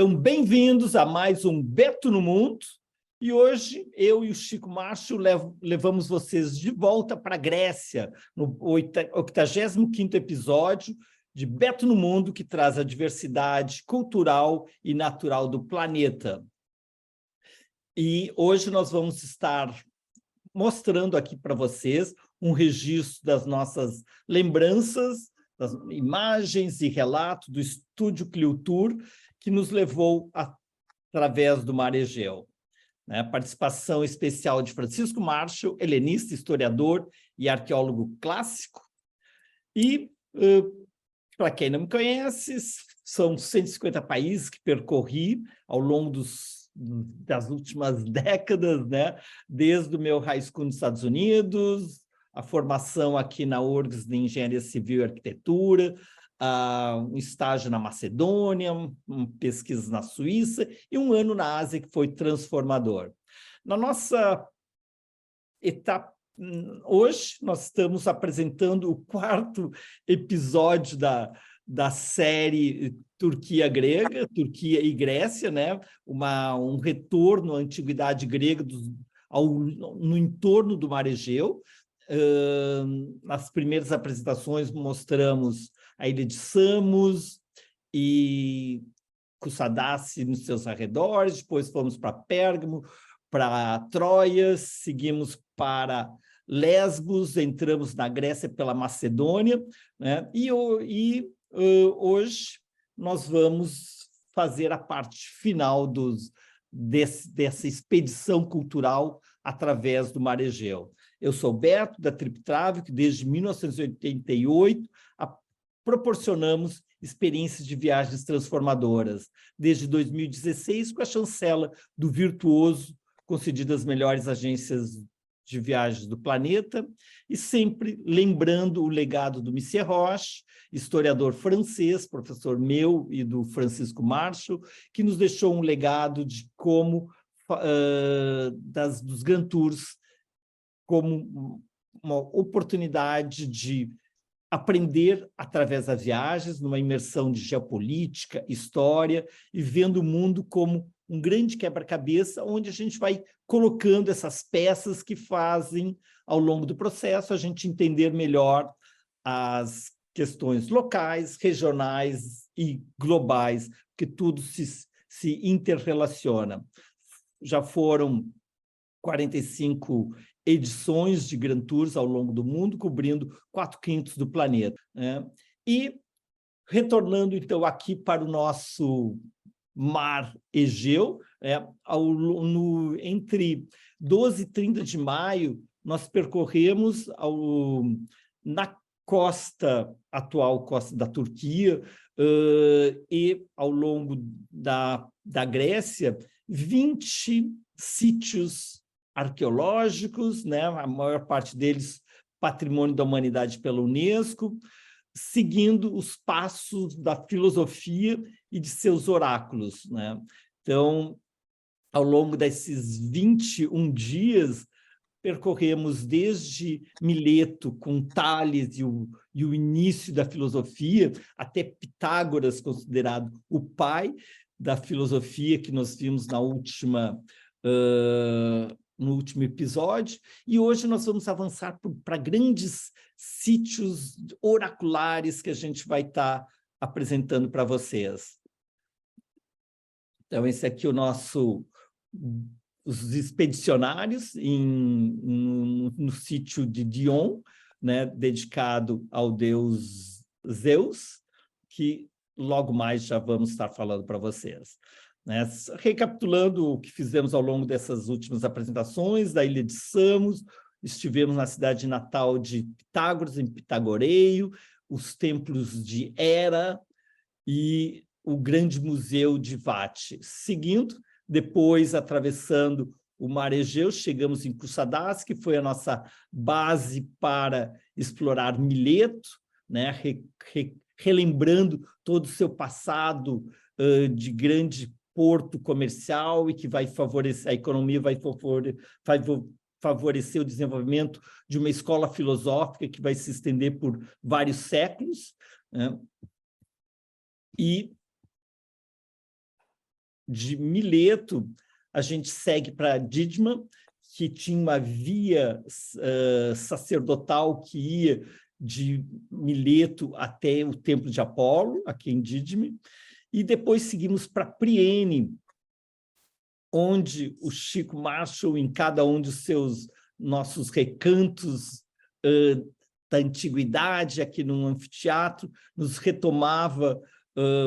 Então, bem-vindos a mais um Beto no Mundo. E hoje, eu e o Chico Márcio levamos vocês de volta para a Grécia, no 85º episódio de Beto no Mundo, que traz a diversidade cultural e natural do planeta. E hoje nós vamos estar mostrando aqui para vocês um registro das nossas lembranças, das imagens e relatos do Estúdio Cliotour, que nos levou através do Mar Egeu. Participação especial de Francisco Marshall, helenista, historiador e arqueólogo clássico. E, para quem não me conhece, são 150 países que percorri ao longo das últimas décadas, desde o meu high school nos Estados Unidos, a formação aqui na URGS de Engenharia Civil e Arquitetura, um estágio na Macedônia, pesquisas na Suíça e um ano na Ásia que foi transformador. Na nossa etapa, hoje nós estamos apresentando o 4º episódio da série Turquia e Grécia, um retorno à antiguidade grega no entorno do Mar Egeu. Nas primeiras apresentações mostramos a ilha de Samos e Kusadasi nos seus arredores, depois fomos para Pérgamo, para Troia, seguimos para Lesbos, entramos na Grécia pela Macedônia, e hoje nós vamos fazer a parte final dessa expedição cultural através do Mar Egeu. Eu sou Beto, da Triptrave, que desde 1988 proporcionamos experiências de viagens transformadoras. Desde 2016, com a chancela do Virtuoso, concedida às melhores agências de viagens do planeta, e sempre lembrando o legado do Monsieur Roche, historiador francês, professor meu e do Francisco Marshall, que nos deixou um legado de como, dos Grand Tours, como uma oportunidade de aprender através das viagens, numa imersão de geopolítica, história, e vendo o mundo como um grande quebra-cabeça, onde a gente vai colocando essas peças que fazem, ao longo do processo, a gente entender melhor as questões locais, regionais e globais, porque tudo se interrelaciona. Já foram 45 edições de Grand Tours ao longo do mundo, cobrindo 4/5 do planeta. E retornando, então, aqui para o nosso Mar Egeu, entre 12 e 30 de maio, nós percorremos na atual costa da Turquia, e ao longo da Grécia, 20 sítios arqueológicos, a maior parte deles Patrimônio da Humanidade pela Unesco, seguindo os passos da filosofia e de seus oráculos. Então, ao longo desses 21 dias, percorremos desde Mileto, com Tales e o início da filosofia, até Pitágoras, considerado o pai da filosofia, que nós vimos no último episódio, e hoje nós vamos avançar para grandes sítios oraculares que a gente vai estar apresentando para vocês. Então, esse aqui é os expedicionários no sítio de Dion, dedicado ao deus Zeus, que logo mais já vamos estar falando para vocês. Recapitulando o que fizemos ao longo dessas últimas apresentações, da ilha de Samos, estivemos na cidade natal de Pitágoras, em Pitagoreio, os templos de Hera e o grande museu de Vati. Seguindo, depois, atravessando o Mar Egeu, chegamos em Kusadasi, que foi a nossa base para explorar Mileto, relembrando todo o seu passado de grande porto comercial e que vai favorecer a economia, vai favorecer o desenvolvimento de uma escola filosófica que vai se estender por vários séculos. E de Mileto, a gente segue para Didima, que tinha uma via sacerdotal que ia de Mileto até o Templo de Apolo, aqui em Didime, e depois seguimos para Priene, onde o Chico Marshall, em cada um dos nossos recantos da antiguidade, aqui no anfiteatro, nos retomava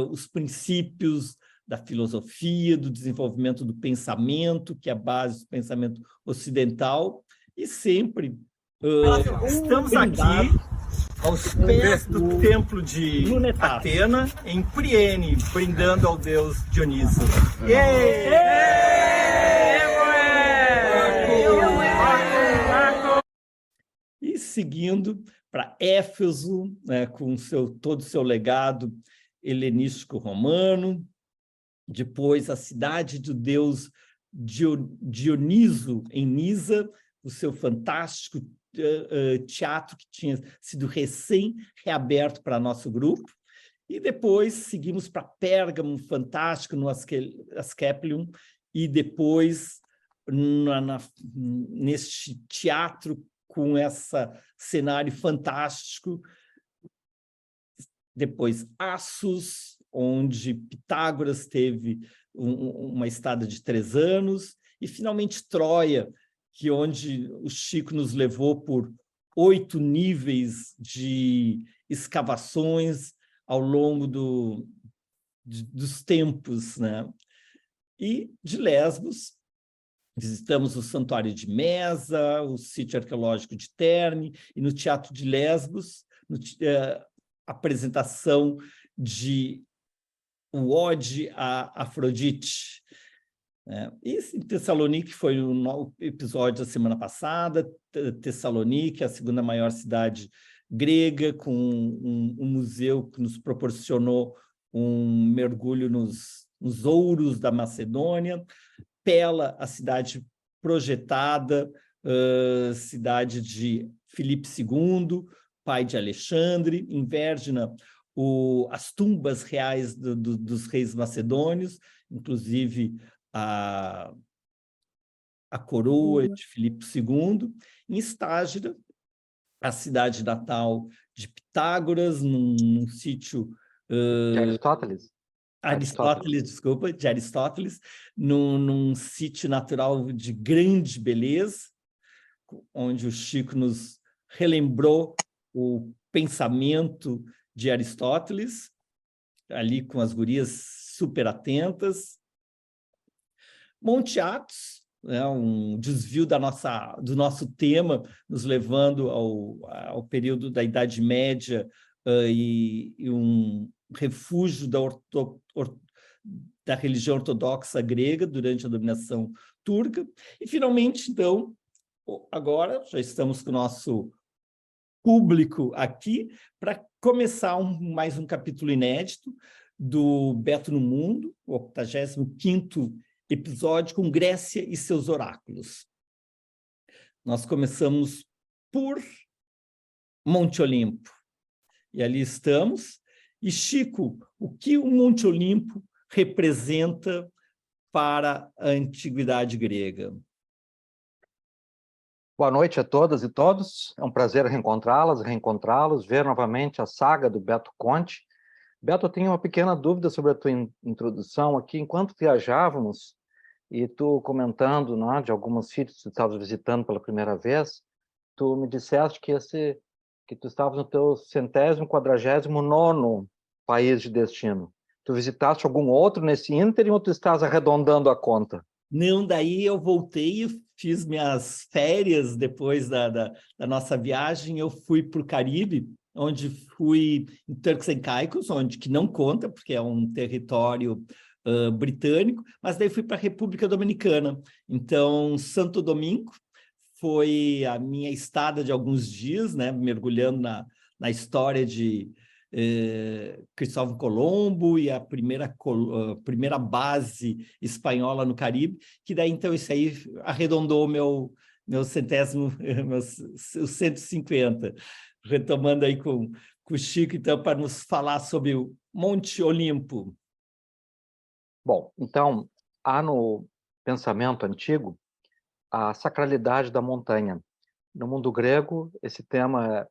os princípios da filosofia, do desenvolvimento do pensamento, que é a base do pensamento ocidental, e sempre estamos aqui aos pés do templo de Atena, em Priene, brindando ao deus Dioniso. E seguindo para Éfeso, né, com todo o seu legado helenístico romano, depois a cidade do deus Dioniso, em Nisa, o seu fantástico teatro que tinha sido recém-reaberto para nosso grupo, e depois seguimos para Pérgamo, fantástico, no Asclepium, e depois neste teatro com esse cenário fantástico, depois Assos, onde Pitágoras teve uma estada de 3 anos, e finalmente Troia, onde o Chico nos levou por 8 níveis de escavações ao longo dos tempos, né? E de Lesbos, visitamos o Santuário de Mesa, o sítio arqueológico de Terni, e no Teatro de Lesbos, apresentação de o Ode a Afrodite. E em Tessalonique foi o episódio da semana passada. Tessalonique, a segunda maior cidade grega, com um museu que nos proporcionou um mergulho nos ouros da Macedônia. Pela, a cidade projetada, cidade de Filipe II, pai de Alexandre. Em Vergina, as tumbas reais dos reis macedônios, inclusive a coroa de Filipe II. Em Estágira, a cidade natal de Pitágoras, num sítio... de Aristóteles. Desculpa, de Aristóteles, num sítio natural de grande beleza, onde o Chico nos relembrou o pensamento de Aristóteles, ali com as gurias super atentas. Monte Athos, né, um desvio do nosso tema, nos levando ao período da Idade Média, e um refúgio da religião ortodoxa grega durante a dominação turca. E, finalmente, então, agora já estamos com o nosso público aqui para começar mais um capítulo inédito do Beto no Mundo, o 85º episódio, com Grécia e seus oráculos. Nós começamos por Monte Olimpo, e ali estamos. E, Chico, o que o Monte Olimpo representa para a antiguidade grega? Boa noite a todas e todos. É um prazer reencontrá-los, ver novamente a saga do Beto Conte. Beto, eu tenho uma pequena dúvida sobre a tua introdução aqui. Enquanto viajávamos, e tu comentando, né, de alguns sítios que tu estavas visitando pela primeira vez, tu me disseste que tu estavas no teu 149º país de destino. Tu visitaste algum outro nesse ínterim ou tu estás arredondando a conta? Não, daí eu voltei e fiz minhas férias depois da nossa viagem. Eu fui para o Caribe, onde fui em Turks and Caicos, que não conta, porque é um território britânico, mas daí fui para a República Dominicana. Então, Santo Domingo foi a minha estada de alguns dias, né, mergulhando na história de Cristóvão Colombo e a primeira base espanhola no Caribe, que daí, então, isso aí arredondou meu 150, retomando aí com o Chico, então, para nos falar sobre o Monte Olimpo. Bom, então, há no pensamento antigo a sacralidade da montanha. No mundo grego, esse tema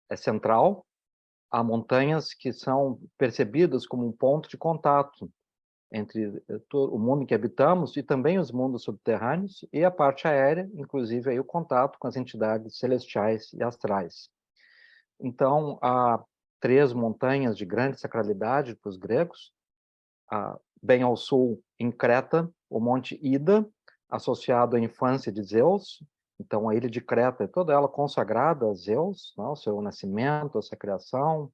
é central. Há montanhas que são percebidas como um ponto de contato entre o mundo em que habitamos e também os mundos subterrâneos e a parte aérea, inclusive aí o contato com as entidades celestiais e astrais. Então, há 3 montanhas de grande sacralidade para os gregos. Bem ao sul, em Creta, o Monte Ida, associado à infância de Zeus. Então, a ilha de Creta é toda ela consagrada a Zeus, né, o seu nascimento, a sua criação,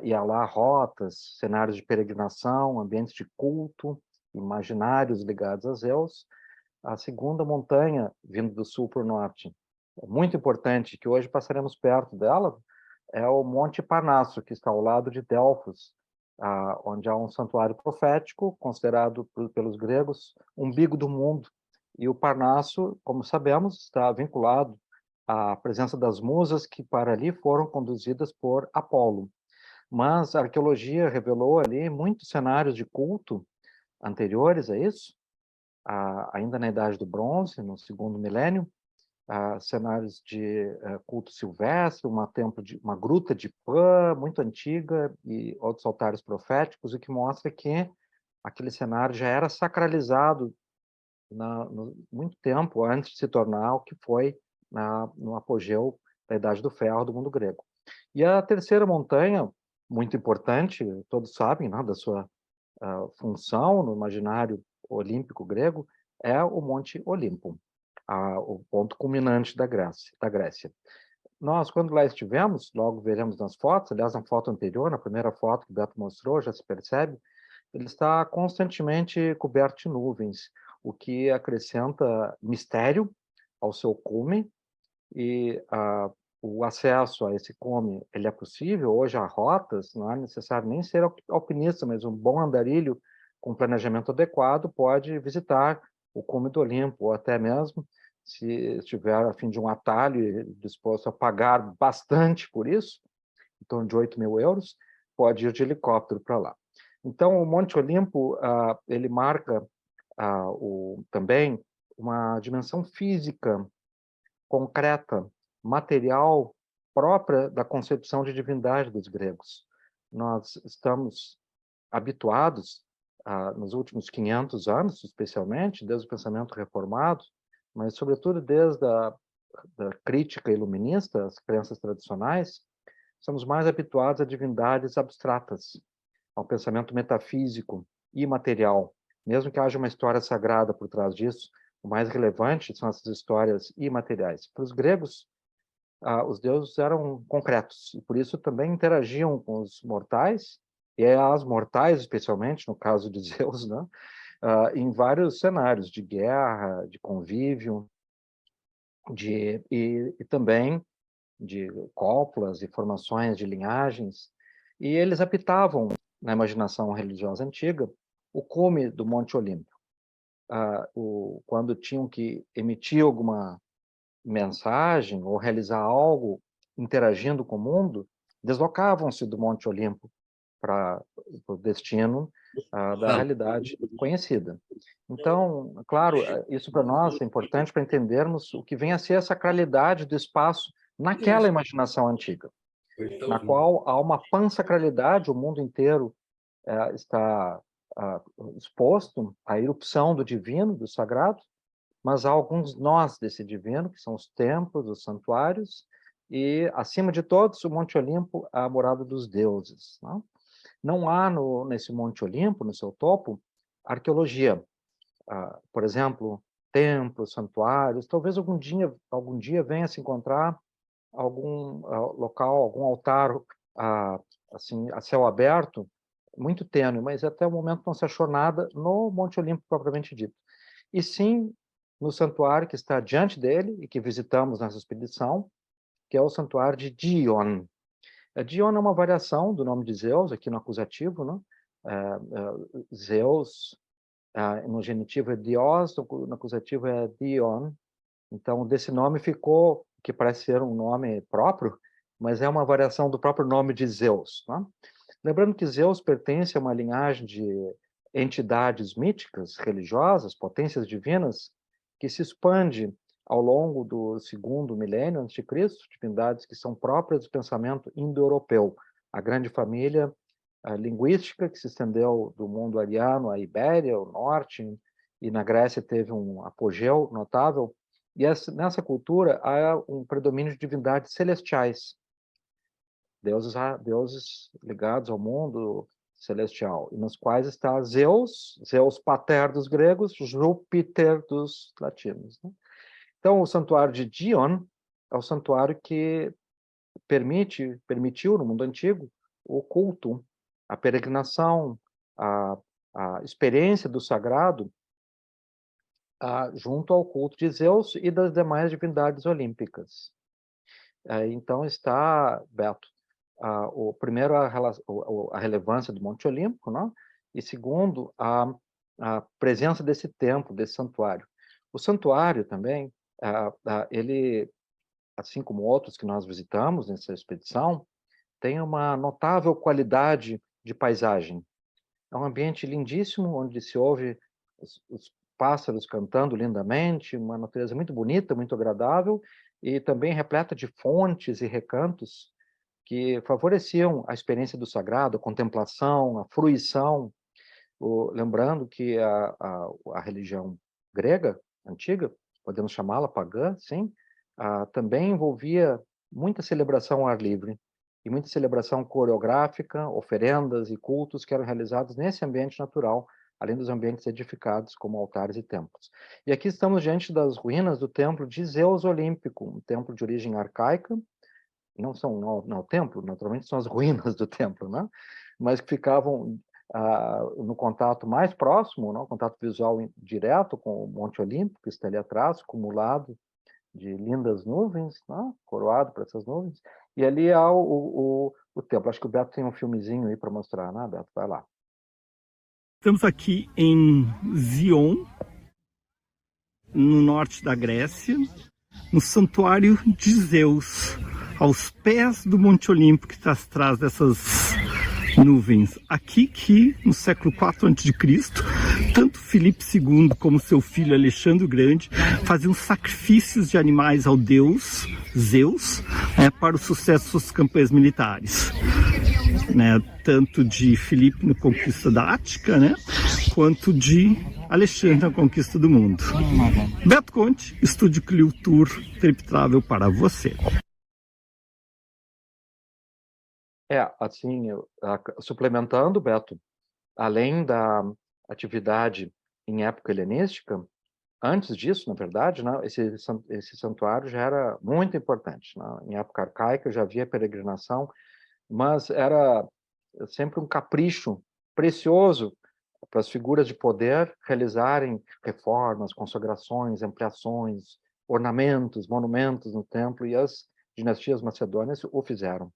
e há lá rotas, cenários de peregrinação, ambientes de culto, imaginários ligados a Zeus. A segunda montanha, vindo do sul para o norte, é muito importante, que hoje passaremos perto dela, é o Monte Parnasso, que está ao lado de Delfos, onde há um santuário profético, considerado pelos gregos umbigo do mundo. E o Parnasso, como sabemos, está vinculado à presença das musas que para ali foram conduzidas por Apolo. Mas a arqueologia revelou ali muitos cenários de culto anteriores a isso, ainda na Idade do Bronze, no segundo milênio, cenários de culto silvestre, uma gruta de Pan muito antiga e outros altares proféticos, o que mostra que aquele cenário já era sacralizado muito tempo antes de se tornar o que foi no apogeu da Idade do Ferro do mundo grego. E a terceira montanha, muito importante, todos sabem, né, da sua função no imaginário olímpico grego, é o Monte Olimpo, o ponto culminante da Grécia. Nós, quando lá estivemos, logo veremos nas fotos, aliás, na foto anterior, na primeira foto que o Beto mostrou, já se percebe, ele está constantemente coberto de nuvens, o que acrescenta mistério ao seu cume, e o acesso a esse cume ele é possível. Hoje há rotas, não é necessário nem ser alpinista, mas um bom andarilho com planejamento adequado pode visitar o cume do Olimpo, ou até mesmo, se estiver a fim de um atalho e disposto a pagar bastante por isso, em torno de 8.000 euros, pode ir de helicóptero para lá. Então, o Monte Olimpo, ele marca também uma dimensão física concreta, material, própria da concepção de divindade dos gregos. Nós estamos habituados, nos últimos 500 anos, especialmente, desde o pensamento reformado, mas, sobretudo, desde da crítica iluminista, as crenças tradicionais, somos mais habituados a divindades abstratas, ao pensamento metafísico e material. Mesmo que haja uma história sagrada por trás disso, o mais relevante são essas histórias imateriais. Para os gregos, os deuses eram concretos, e por isso também interagiam com os mortais, e as mortais, especialmente, no caso de Zeus, né? Em vários cenários de guerra, de convívio, e também de cópulas e formações de linhagens, e eles habitavam, na imaginação religiosa antiga, o cume do Monte Olimpo. Quando tinham que emitir alguma mensagem ou realizar algo interagindo com o mundo, deslocavam-se do Monte Olimpo para o destino da realidade conhecida. Então, claro, isso para nós é importante para entendermos o que vem a ser a sacralidade do espaço naquela imaginação antiga, na qual há uma pansacralidade, o mundo inteiro está exposto à irrupção do divino, do sagrado, mas há alguns nós desse divino, que são os templos, os santuários, e, acima de todos, o Monte Olimpo, a morada dos deuses. Não há nesse Monte Olimpo, no seu topo, arqueologia. Por exemplo, templos, santuários. Talvez algum dia venha se encontrar algum local, algum altar assim, a céu aberto, muito tênue, mas até o momento não se achou nada no Monte Olimpo propriamente dito. E sim no santuário que está diante dele e que visitamos nessa expedição, que é o santuário de Dion. Dion é uma variação do nome de Zeus, aqui no acusativo, né? Zeus, no genitivo é Dios, no acusativo é Dion. Então, desse nome ficou, que parece ser um nome próprio, mas é uma variação do próprio nome de Zeus. Né? Lembrando que Zeus pertence a uma linhagem de entidades míticas, religiosas, potências divinas, que se expande ao longo do segundo milênio antes de Cristo, divindades que são próprias do pensamento indo-europeu. A grande família linguística que se estendeu do mundo ariano à Ibéria, ao norte, e na Grécia teve um apogeu notável. E nessa cultura há um predomínio de divindades celestiais, deuses ligados ao mundo celestial, e nos quais está Zeus pater dos gregos, Júpiter dos latinos, né? Então, o santuário de Dion é o santuário que permitiu no mundo antigo o culto, a peregrinação, a experiência do sagrado junto ao culto de Zeus e das demais divindades olímpicas. Então está, Beto, o primeiro a relevância do Monte Olímpico, né? E segundo a presença desse templo, desse santuário. O santuário também, ele, assim como outros que nós visitamos nessa expedição, tem uma notável qualidade de paisagem. É um ambiente lindíssimo, onde se ouve os pássaros cantando lindamente, uma natureza muito bonita, muito agradável, e também repleta de fontes e recantos que favoreciam a experiência do sagrado, a contemplação, a fruição. Lembrando que a religião grega, antiga, podemos chamá-la pagã, sim, também envolvia muita celebração ao ar livre, e muita celebração coreográfica, oferendas e cultos que eram realizados nesse ambiente natural, além dos ambientes edificados como altares e templos. E aqui estamos diante das ruínas do templo de Zeus Olímpico, um templo de origem arcaica. Não são no templo, naturalmente são as ruínas do templo, né? Mas que ficavam no contato mais próximo, no contato visual direto com o Monte Olímpico, que está ali atrás, cumulado de lindas nuvens, né? Coroado por essas nuvens. E ali há o templo. Acho que o Beto tem um filmezinho aí para mostrar, né, Beto? Vai lá. Estamos aqui em Zion, no norte da Grécia, no santuário de Zeus, aos pés do Monte Olímpico, que está atrás dessas nuvens. Aqui que, no século IV a.C., tanto Filipe II como seu filho Alexandre o Grande faziam sacrifícios de animais ao deus Zeus, para o sucesso das suas campanhas militares. Tanto de Filipe na conquista da Ática, quanto de Alexandre na conquista do mundo. Beto Conte, Estúdio Clio Tour Trip Travel para você. Assim, suplementando, Beto, além da atividade em época helenística, antes disso, na verdade, né, esse santuário já era muito importante, né? Em época arcaica já havia peregrinação, mas era sempre um capricho precioso para as figuras de poder realizarem reformas, consagrações, ampliações, ornamentos, monumentos no templo, e as dinastias macedônias o fizeram.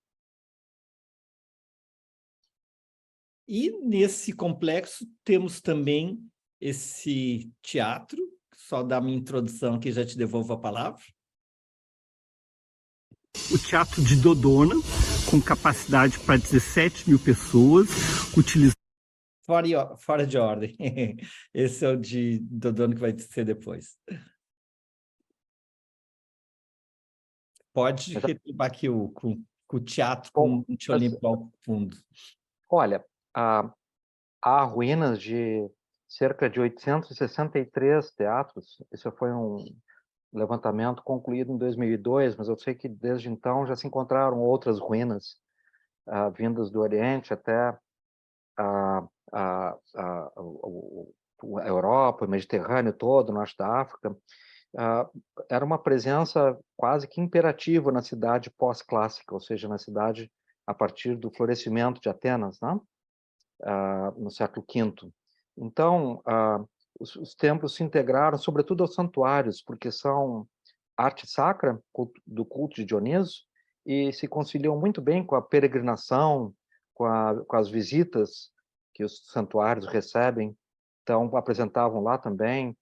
E nesse complexo temos também esse teatro, só dar minha introdução aqui, já te devolvo a palavra. O Teatro de Dodona, com capacidade para 17 mil pessoas, utilizando... Fora de ordem. Esse é o de Dodona que vai ser depois. Pode retomar aqui com o teatro com o Monte Olímpico ao fundo. Olha, há ruínas de cerca de 863 teatros. Isso foi um levantamento concluído em 2002, mas eu sei que desde então já se encontraram outras ruínas vindas do Oriente até a Europa, o Mediterrâneo todo, o norte da África. Era uma presença quase que imperativa na cidade pós-clássica, ou seja, na cidade a partir do florescimento de Atenas, né? No século V. Então, os templos se integraram, sobretudo aos santuários, porque são arte sacra do culto de Dioniso, e se conciliam muito bem com a peregrinação, com as visitas que os santuários recebem. Então, apresentavam lá também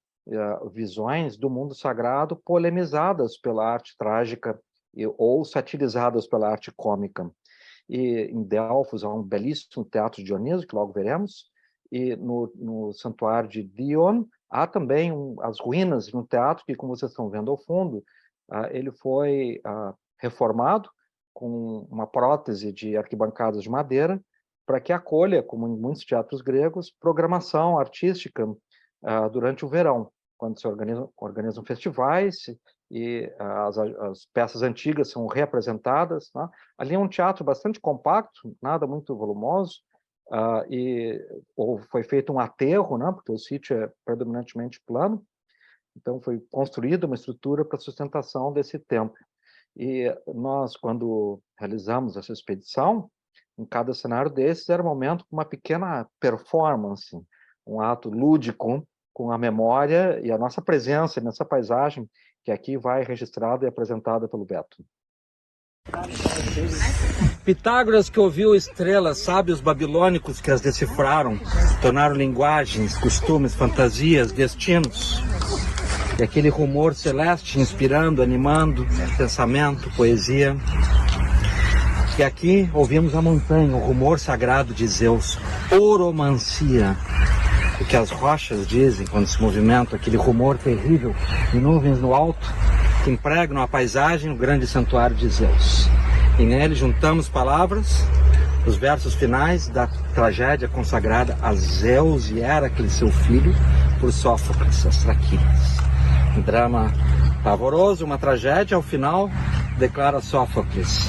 visões do mundo sagrado polemizadas pela arte trágica ou satirizadas pela arte cômica. E em Delfos há um belíssimo teatro de Dioniso, que logo veremos, E no santuário de Dion, há também as ruínas de um teatro que, como vocês estão vendo ao fundo, ele foi reformado com uma prótese de arquibancadas de madeira para que acolha, como em muitos teatros gregos, programação artística durante o verão, quando se organizam festivais e as peças antigas são reapresentadas. Né? Ali é um teatro bastante compacto, nada muito volumoso, foi feito um aterro, né? Porque o sítio é predominantemente plano, então foi construída uma estrutura para sustentação desse templo. E nós, quando realizamos essa expedição, em cada cenário desses era um momento com uma pequena performance, um ato lúdico com a memória e a nossa presença nessa paisagem que aqui vai registrada e apresentada pelo Beto. Pitágoras, que ouviu estrelas, sábios babilônicos que as decifraram, tornaram linguagens, costumes, fantasias, destinos. E aquele rumor celeste inspirando, animando, pensamento, poesia. E aqui ouvimos a montanha, o rumor sagrado de Zeus, oromancia. O que as rochas dizem quando se movimentam, aquele rumor terrível de nuvens no alto, que impregnam a paisagem no grande santuário de Zeus. E nele juntamos palavras, os versos finais da tragédia consagrada a Zeus e Heracles, seu filho, por Sófocles, as Traquinas. Um drama pavoroso, uma tragédia, ao final, declara Sófocles,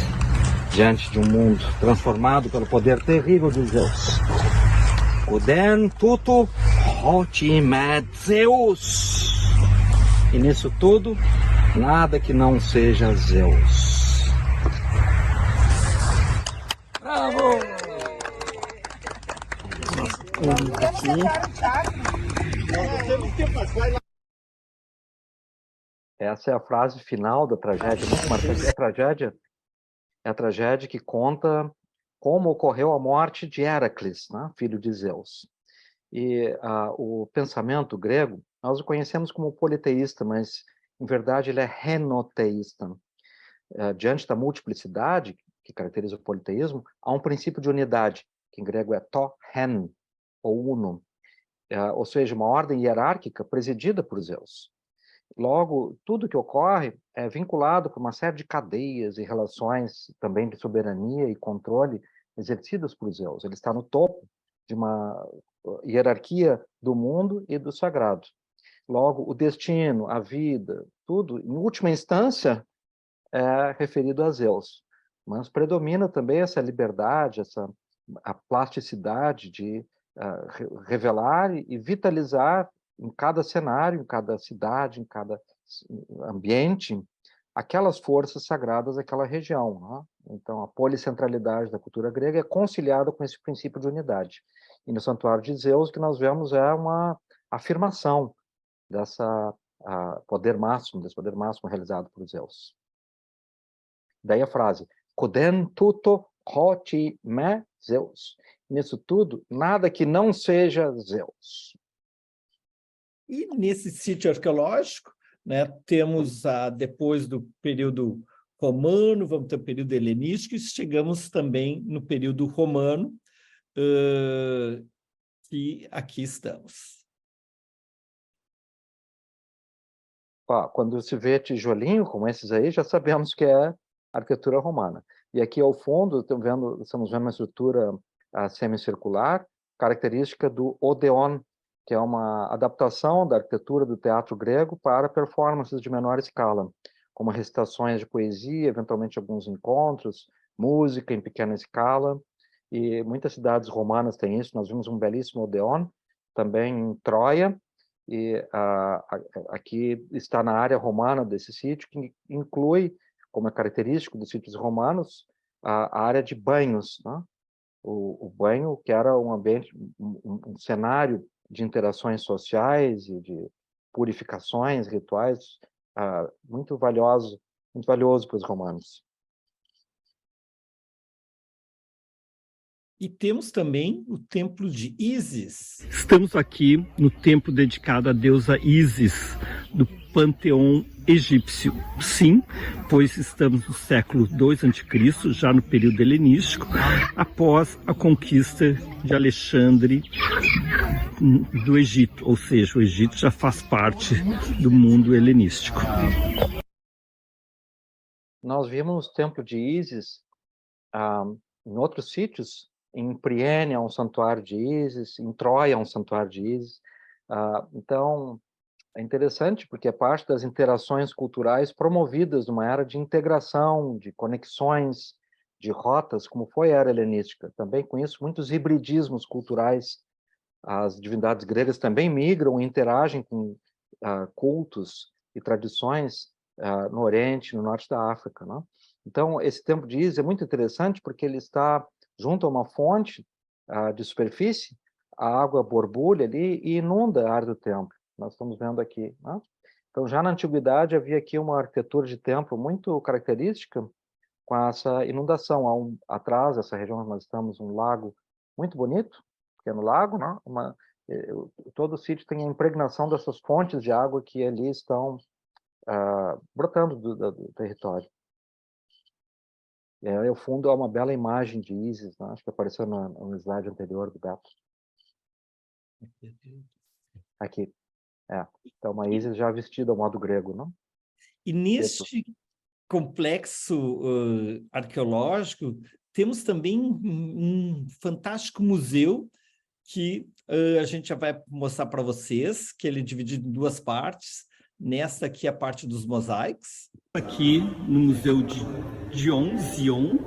diante de um mundo transformado pelo poder terrível de Zeus. Uden tuto hoti med Zeus. E nisso tudo, nada que não seja Zeus. Bravo! Essa é a frase final da tragédia, muito marcante. É a tragédia que conta como ocorreu a morte de Heracles, né, filho de Zeus. E o pensamento grego, nós o conhecemos como politeísta, mas, em verdade, ele é henoteísta. Diante da multiplicidade que caracteriza o politeísmo, há um princípio de unidade, que em grego é to hen, ou uno, ou seja, uma ordem hierárquica presidida por Zeus. Logo, tudo que ocorre é vinculado por uma série de cadeias e relações também de soberania e controle exercidas por Zeus. Ele está no topo de uma hierarquia do mundo e do sagrado. Logo, o destino, a vida, tudo, em última instância, é referido a Zeus. Mas predomina também essa liberdade, a plasticidade de revelar e vitalizar em cada cenário, em cada cidade, em cada ambiente, aquelas forças sagradas daquela região. Né? Então, a policentralidade da cultura grega é conciliada com esse princípio de unidade. E no Santuário de Zeus, o que nós vemos é uma afirmação desse poder máximo realizado por Zeus. Daí a frase, Koden tuto hoti me Zeus. Nisso tudo, nada que não seja Zeus. E nesse sítio arqueológico, né, temos, depois do período romano, vamos ter o período helenístico, e chegamos também no período romano, que aqui estamos. Quando se vê tijolinho como esses aí, já sabemos que é arquitetura romana. E aqui ao fundo, estamos vendo uma estrutura semicircular, característica do Odeon, que é uma adaptação da arquitetura do teatro grego para performances de menor escala, como recitações de poesia, eventualmente alguns encontros, música em pequena escala, e muitas cidades romanas têm isso. Nós vimos um belíssimo Odeon, também em Troia, e aqui está na área romana desse sítio, que inclui, como é característico dos sítios romanos, a área de banhos, né? O banho, que era um ambiente, um cenário de interações sociais e de purificações, rituais, muito valioso para os romanos. E temos também o templo de Ísis. Estamos aqui no templo dedicado à deusa Ísis, do panteão egípcio. Sim, pois estamos no século II a.C., já no período helenístico, após a conquista de Alexandre do Egito, ou seja, o Egito já faz parte do mundo helenístico. Nós vimos o templo de Ísis em outros sítios. Em Priene há um santuário de Ísis, em Troia há um santuário de Ísis. Então, é interessante porque é parte das interações culturais promovidas numa era de integração, de conexões, de rotas, como foi a era helenística. Também com isso, muitos hibridismos culturais. As divindades gregas também migram e interagem com cultos e tradições no Oriente, no Norte da África, né? Então, esse templo de Ísis é muito interessante porque ele está junto a uma fonte de superfície, a água borbulha ali e inunda a área do templo. Nós estamos vendo aqui, né? Então, já na antiguidade havia aqui uma arquitetura de templo muito característica com essa inundação. Atrás dessa região nós estamos um lago muito bonito, pequeno lago, né? Todo o sítio tem a impregnação dessas fontes de água que ali estão brotando do território. E aí, ao fundo, há uma bela imagem de Ísis, né? Acho que apareceu no slide anterior do Beto. Aqui. Então, uma Ísis já vestida ao modo grego, não? E neste complexo arqueológico, temos também um fantástico museu que a gente já vai mostrar para vocês, que ele é dividido em duas partes. Nesta aqui é a parte dos mosaicos. Aqui no Museu de Zion,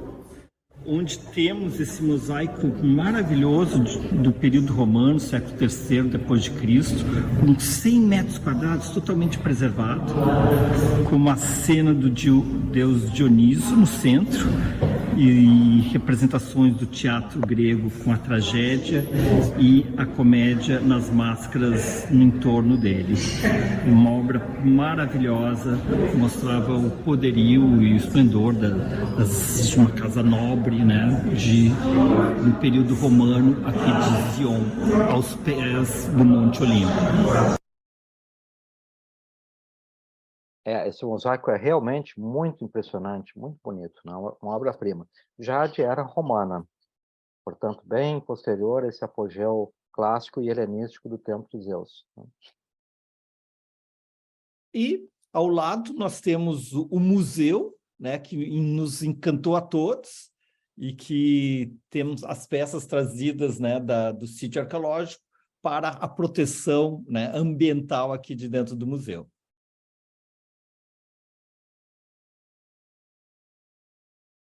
onde temos esse mosaico maravilhoso do período romano, século III depois de Cristo, com 100 metros quadrados, totalmente preservado, com uma cena do deus Dioniso no centro, e representações do teatro grego com a tragédia e a comédia nas máscaras no entorno dele. Uma obra maravilhosa, mostrava o poderio e o esplendor de uma casa nobre, né, no período romano aqui de Zion, aos pés do Monte Olimpo. Esse mosaico é realmente muito impressionante, muito bonito, né? Uma obra-prima. Já de era romana, portanto, bem posterior a esse apogeu clássico e helenístico do templo de Zeus. E, ao lado, nós temos o museu, né, que nos encantou a todos, e que temos as peças trazidas, né, do sítio arqueológico para a proteção, né, ambiental aqui de dentro do museu.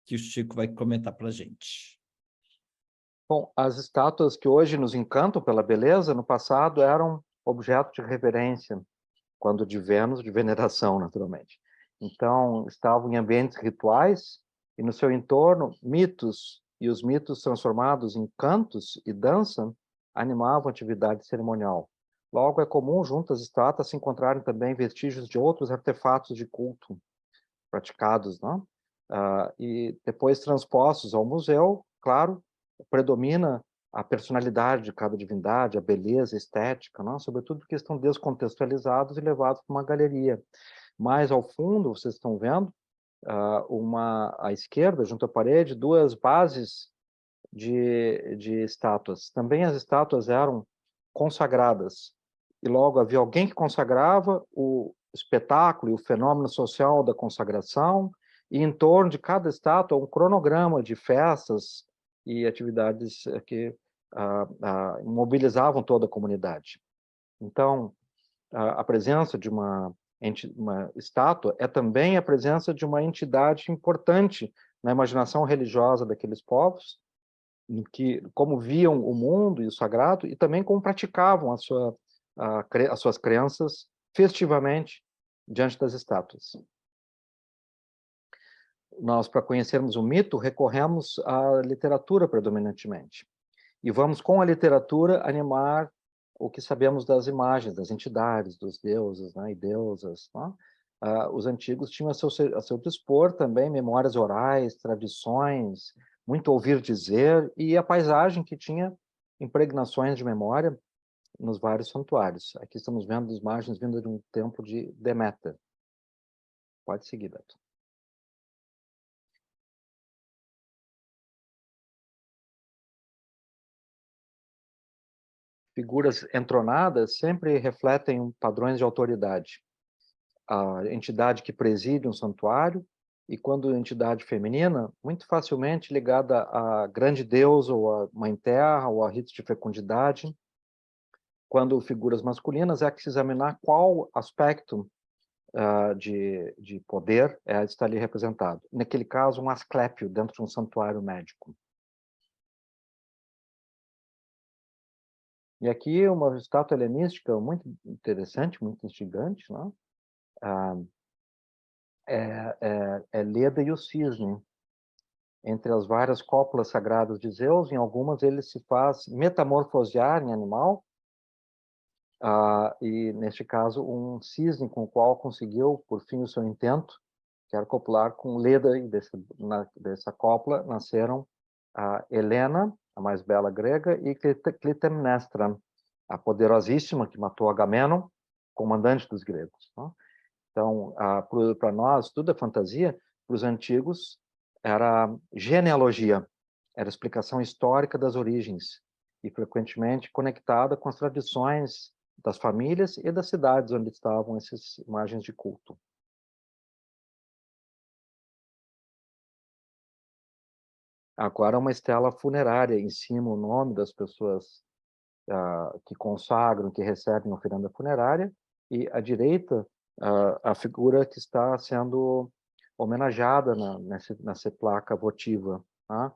Que o Chico vai comentar para a gente. Bom, as estátuas que hoje nos encantam pela beleza, no passado eram objeto de reverência, quando de Vênus, de veneração, naturalmente. Então, estavam em ambientes rituais e no seu entorno, mitos, e os mitos transformados em cantos e dança animavam a atividade cerimonial. Logo, é comum, junto às estátuas, se encontrarem também vestígios de outros artefatos de culto praticados, não? E depois transpostos ao museu, claro, predomina a personalidade de cada divindade, a beleza, a estética, não? Sobretudo porque estão descontextualizados e levados para uma galeria. Mais ao fundo, vocês estão vendo, à esquerda, junto à parede, duas bases de estátuas. Também as estátuas eram consagradas, e logo havia alguém que consagrava o espetáculo e o fenômeno social da consagração, e em torno de cada estátua um cronograma de festas e atividades que mobilizavam toda a comunidade. Então, a presença de uma estátua é também a presença de uma entidade importante na imaginação religiosa daqueles povos, que como viam o mundo e o sagrado, e também como praticavam as suas crenças festivamente diante das estátuas. Nós, para conhecermos o mito, recorremos à literatura predominantemente. E vamos, com a literatura, animar o que sabemos das imagens, das entidades, dos deuses, né, e deusas. Né? Os antigos tinham a seu dispor também memórias orais, tradições, muito ouvir dizer, e a paisagem que tinha impregnações de memória, nos vários santuários. Aqui estamos vendo as imagens vindas de um templo de Deméter. Pode seguir, Beto. Figuras entronadas sempre refletem padrões de autoridade. A entidade que preside um santuário, e quando entidade feminina, muito facilmente ligada a grande deus, ou a mãe terra, ou a ritos de fecundidade. Quando figuras masculinas, é que se examinar qual aspecto de poder está ali representado. Naquele caso, um asclépio dentro de um santuário médico. E aqui uma estátua helenística muito interessante, muito instigante, né? É Leda e o Cisne. Entre as várias cópulas sagradas de Zeus, em algumas ele se faz metamorfosear em animal, e neste caso um cisne com o qual conseguiu, por fim, o seu intento, que era copular com Leda, e dessa cópula nasceram a Helena, a mais bela grega, e Clitemnestra, a poderosíssima que matou Agamenon, comandante dos gregos, né? Então, para nós, tudo é fantasia. Para os antigos, era genealogia, era explicação histórica das origens, e frequentemente conectada com as tradições das famílias e das cidades onde estavam essas imagens de culto. Agora, uma estela funerária, em cima o nome das pessoas que consagram, que recebem oferenda funerária, e à direita, a figura que está sendo homenageada nessa placa votiva, tá?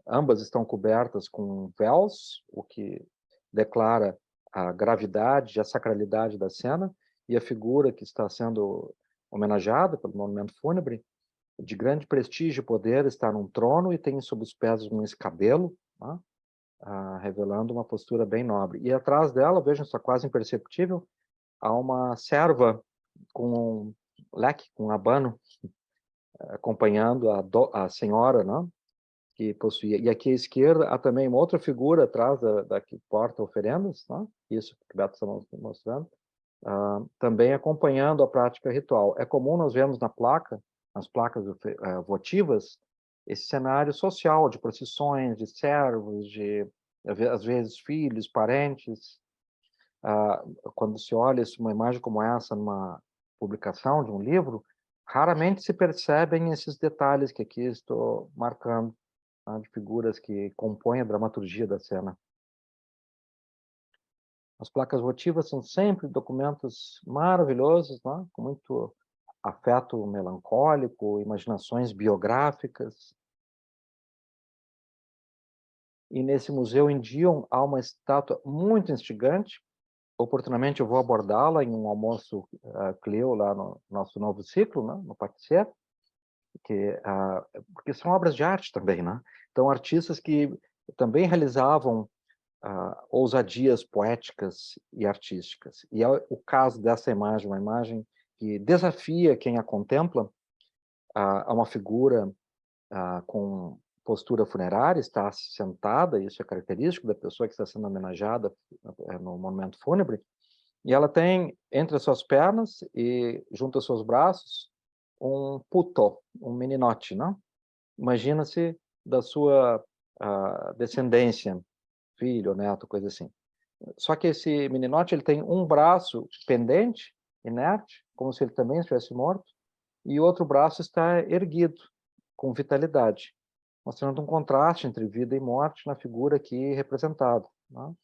Ambas estão cobertas com véus, o que declara a gravidade e a sacralidade da cena, e a figura que está sendo homenageada pelo monumento fúnebre, de grande prestígio e poder, está num trono e tem sob os pés um escabelo, tá? Revelando uma postura bem nobre. E atrás dela, vejam, só quase imperceptível, há uma serva com um leque, com um abano, acompanhando a senhora, né, que possuía. E aqui à esquerda há também uma outra figura atrás da que porta oferendas, né, isso que o Beto está mostrando, também acompanhando a prática ritual. É comum nós vermos nas placas votivas, esse cenário social de procissões, de servos, às vezes filhos, parentes. Quando se olha uma imagem como essa numa publicação de um livro, raramente se percebem esses detalhes que aqui estou marcando, tá, de figuras que compõem a dramaturgia da cena. As placas votivas são sempre documentos maravilhosos, né, com muito afeto melancólico, imaginações biográficas. E nesse museu em Dion há uma estátua muito instigante. Oportunamente eu vou abordá-la em um almoço Clio lá no nosso novo ciclo, né, no Patissier, porque são obras de arte também, né? Então, artistas que também realizavam ousadias poéticas e artísticas. E é o caso dessa imagem, uma imagem que desafia quem a contempla, a uma figura com postura funerária, está sentada, isso é característico da pessoa que está sendo homenageada no monumento fúnebre, e ela tem entre as suas pernas e junto aos seus braços um puto, um meninote, não? Imagina-se da sua descendência, filho, neto, coisa assim. Só que esse meninote ele tem um braço pendente, inerte, como se ele também estivesse morto, e o outro braço está erguido, com vitalidade, mostrando um contraste entre vida e morte na figura aqui representada, né?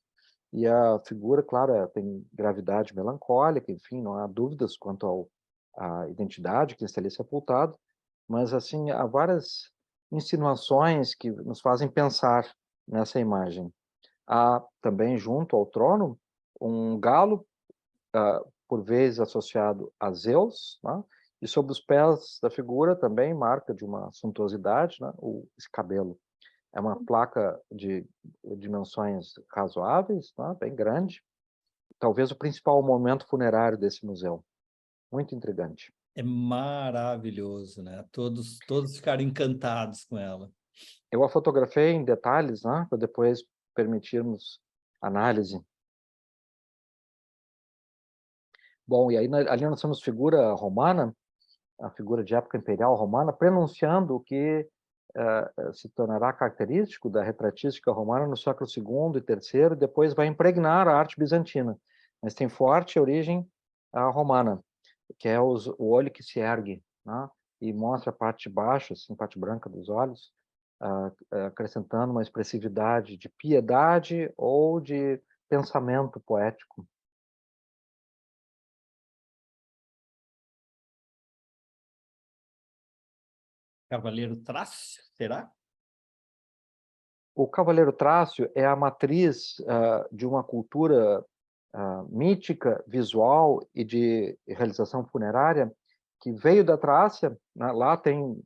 E a figura, claro, tem gravidade melancólica, enfim, não há dúvidas quanto à identidade que está ali sepultado, mas, assim, há várias insinuações que nos fazem pensar nessa imagem. Há também, junto ao trono, um galo, por vezes associado a Zeus, né? E sob os pés da figura também marca de uma suntuosidade, né, o escabelo. É uma placa de dimensões razoáveis, né, bem grande. Talvez o principal momento funerário desse museu. Muito intrigante. É maravilhoso, né? Todos ficaram encantados com ela. Eu a fotografei em detalhes, né, para depois permitirmos análise. Bom, e aí ali nós temos figura romana, a figura de época imperial romana, prenunciando o que se tornará característico da retratística romana no século II e III, e depois vai impregnar a arte bizantina. Mas tem forte origem romana, que é o olho que se ergue, né? E mostra a parte de baixo, assim, a parte branca dos olhos, acrescentando uma expressividade de piedade ou de pensamento poético. Cavaleiro Trácio, será? O Cavaleiro Trácio é a matriz de uma cultura mítica, visual e de realização funerária que veio da Trácia, né? Lá tem,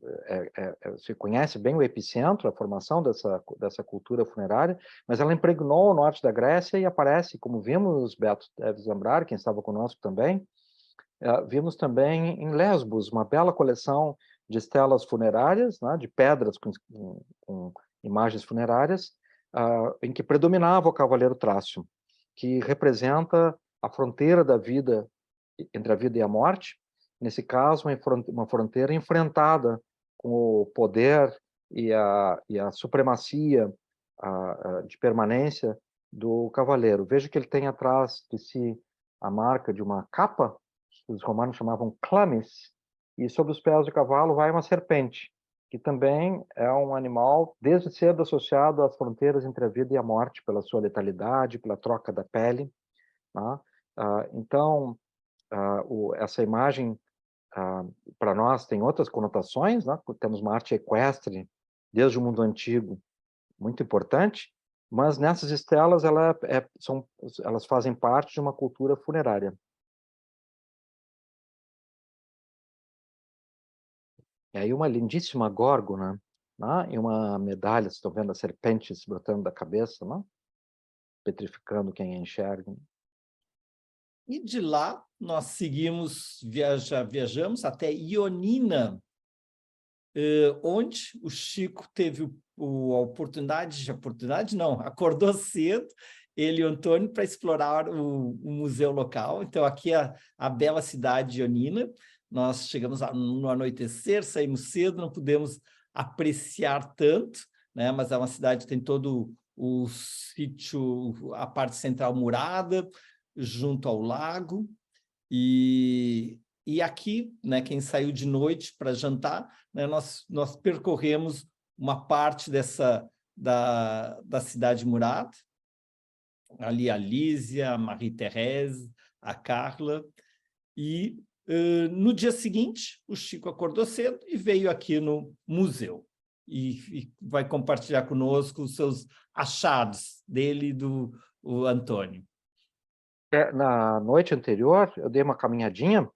se conhece bem o epicentro, a formação dessa cultura funerária, mas ela impregnou o norte da Grécia e aparece, como vimos, Beto deve lembrar, quem estava conosco também, vimos também em Lesbos, uma bela coleção de estelas funerárias, né? De pedras com imagens funerárias, em que predominava o Cavaleiro Trácio, que representa a fronteira da vida, entre a vida e a morte, nesse caso, uma fronteira enfrentada com o poder e a supremacia de permanência do cavaleiro. Veja que ele tem atrás de si a marca de uma capa, que os romanos chamavam clamis, e sobre os pés do cavalo vai uma serpente, que também é um animal desde cedo associado às fronteiras entre a vida e a morte, pela sua letalidade, pela troca da pele. Tá? Então, essa imagem, para nós, tem outras conotações, né? Temos uma arte equestre, desde o mundo antigo, muito importante, mas nessas estelas elas fazem parte de uma cultura funerária. E aí uma lindíssima górgona, né? E uma medalha, vocês estão vendo as serpentes brotando da cabeça, né? Petrificando quem a enxerga. E de lá nós seguimos, viajamos até Ionina, onde o Chico teve a oportunidade não, acordou cedo, ele e o Antônio, para explorar o museu local. Então, aqui é a bela cidade de Ionina. Nós chegamos no anoitecer, saímos cedo, não pudemos apreciar tanto, né? Mas é uma cidade que tem todo o sítio, a parte central murada, junto ao lago. E aqui, né, quem saiu de noite para jantar, né, nós percorremos uma parte da cidade murada, ali a Lísia, a Marie-Thérèse, a Carla, e no dia seguinte o Chico acordou cedo e veio aqui no museu, e vai compartilhar conosco os seus achados dele e do Antônio. Na noite anterior, eu dei uma caminhadinha,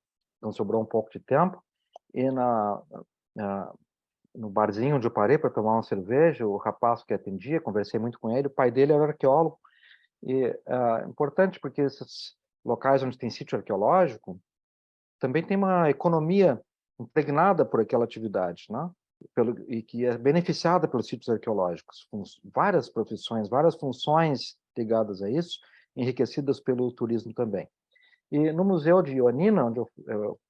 não sobrou um pouco de tempo, e no barzinho onde eu parei para tomar uma cerveja, o rapaz que atendia, conversei muito com ele, o pai dele era arqueólogo, e é importante porque esses locais onde tem sítio arqueológico, também tem uma economia impregnada por aquela atividade, né? E que é beneficiada pelos sítios arqueológicos, com várias profissões, várias funções ligadas a isso, enriquecidas pelo turismo também. E no Museu de Ionina, onde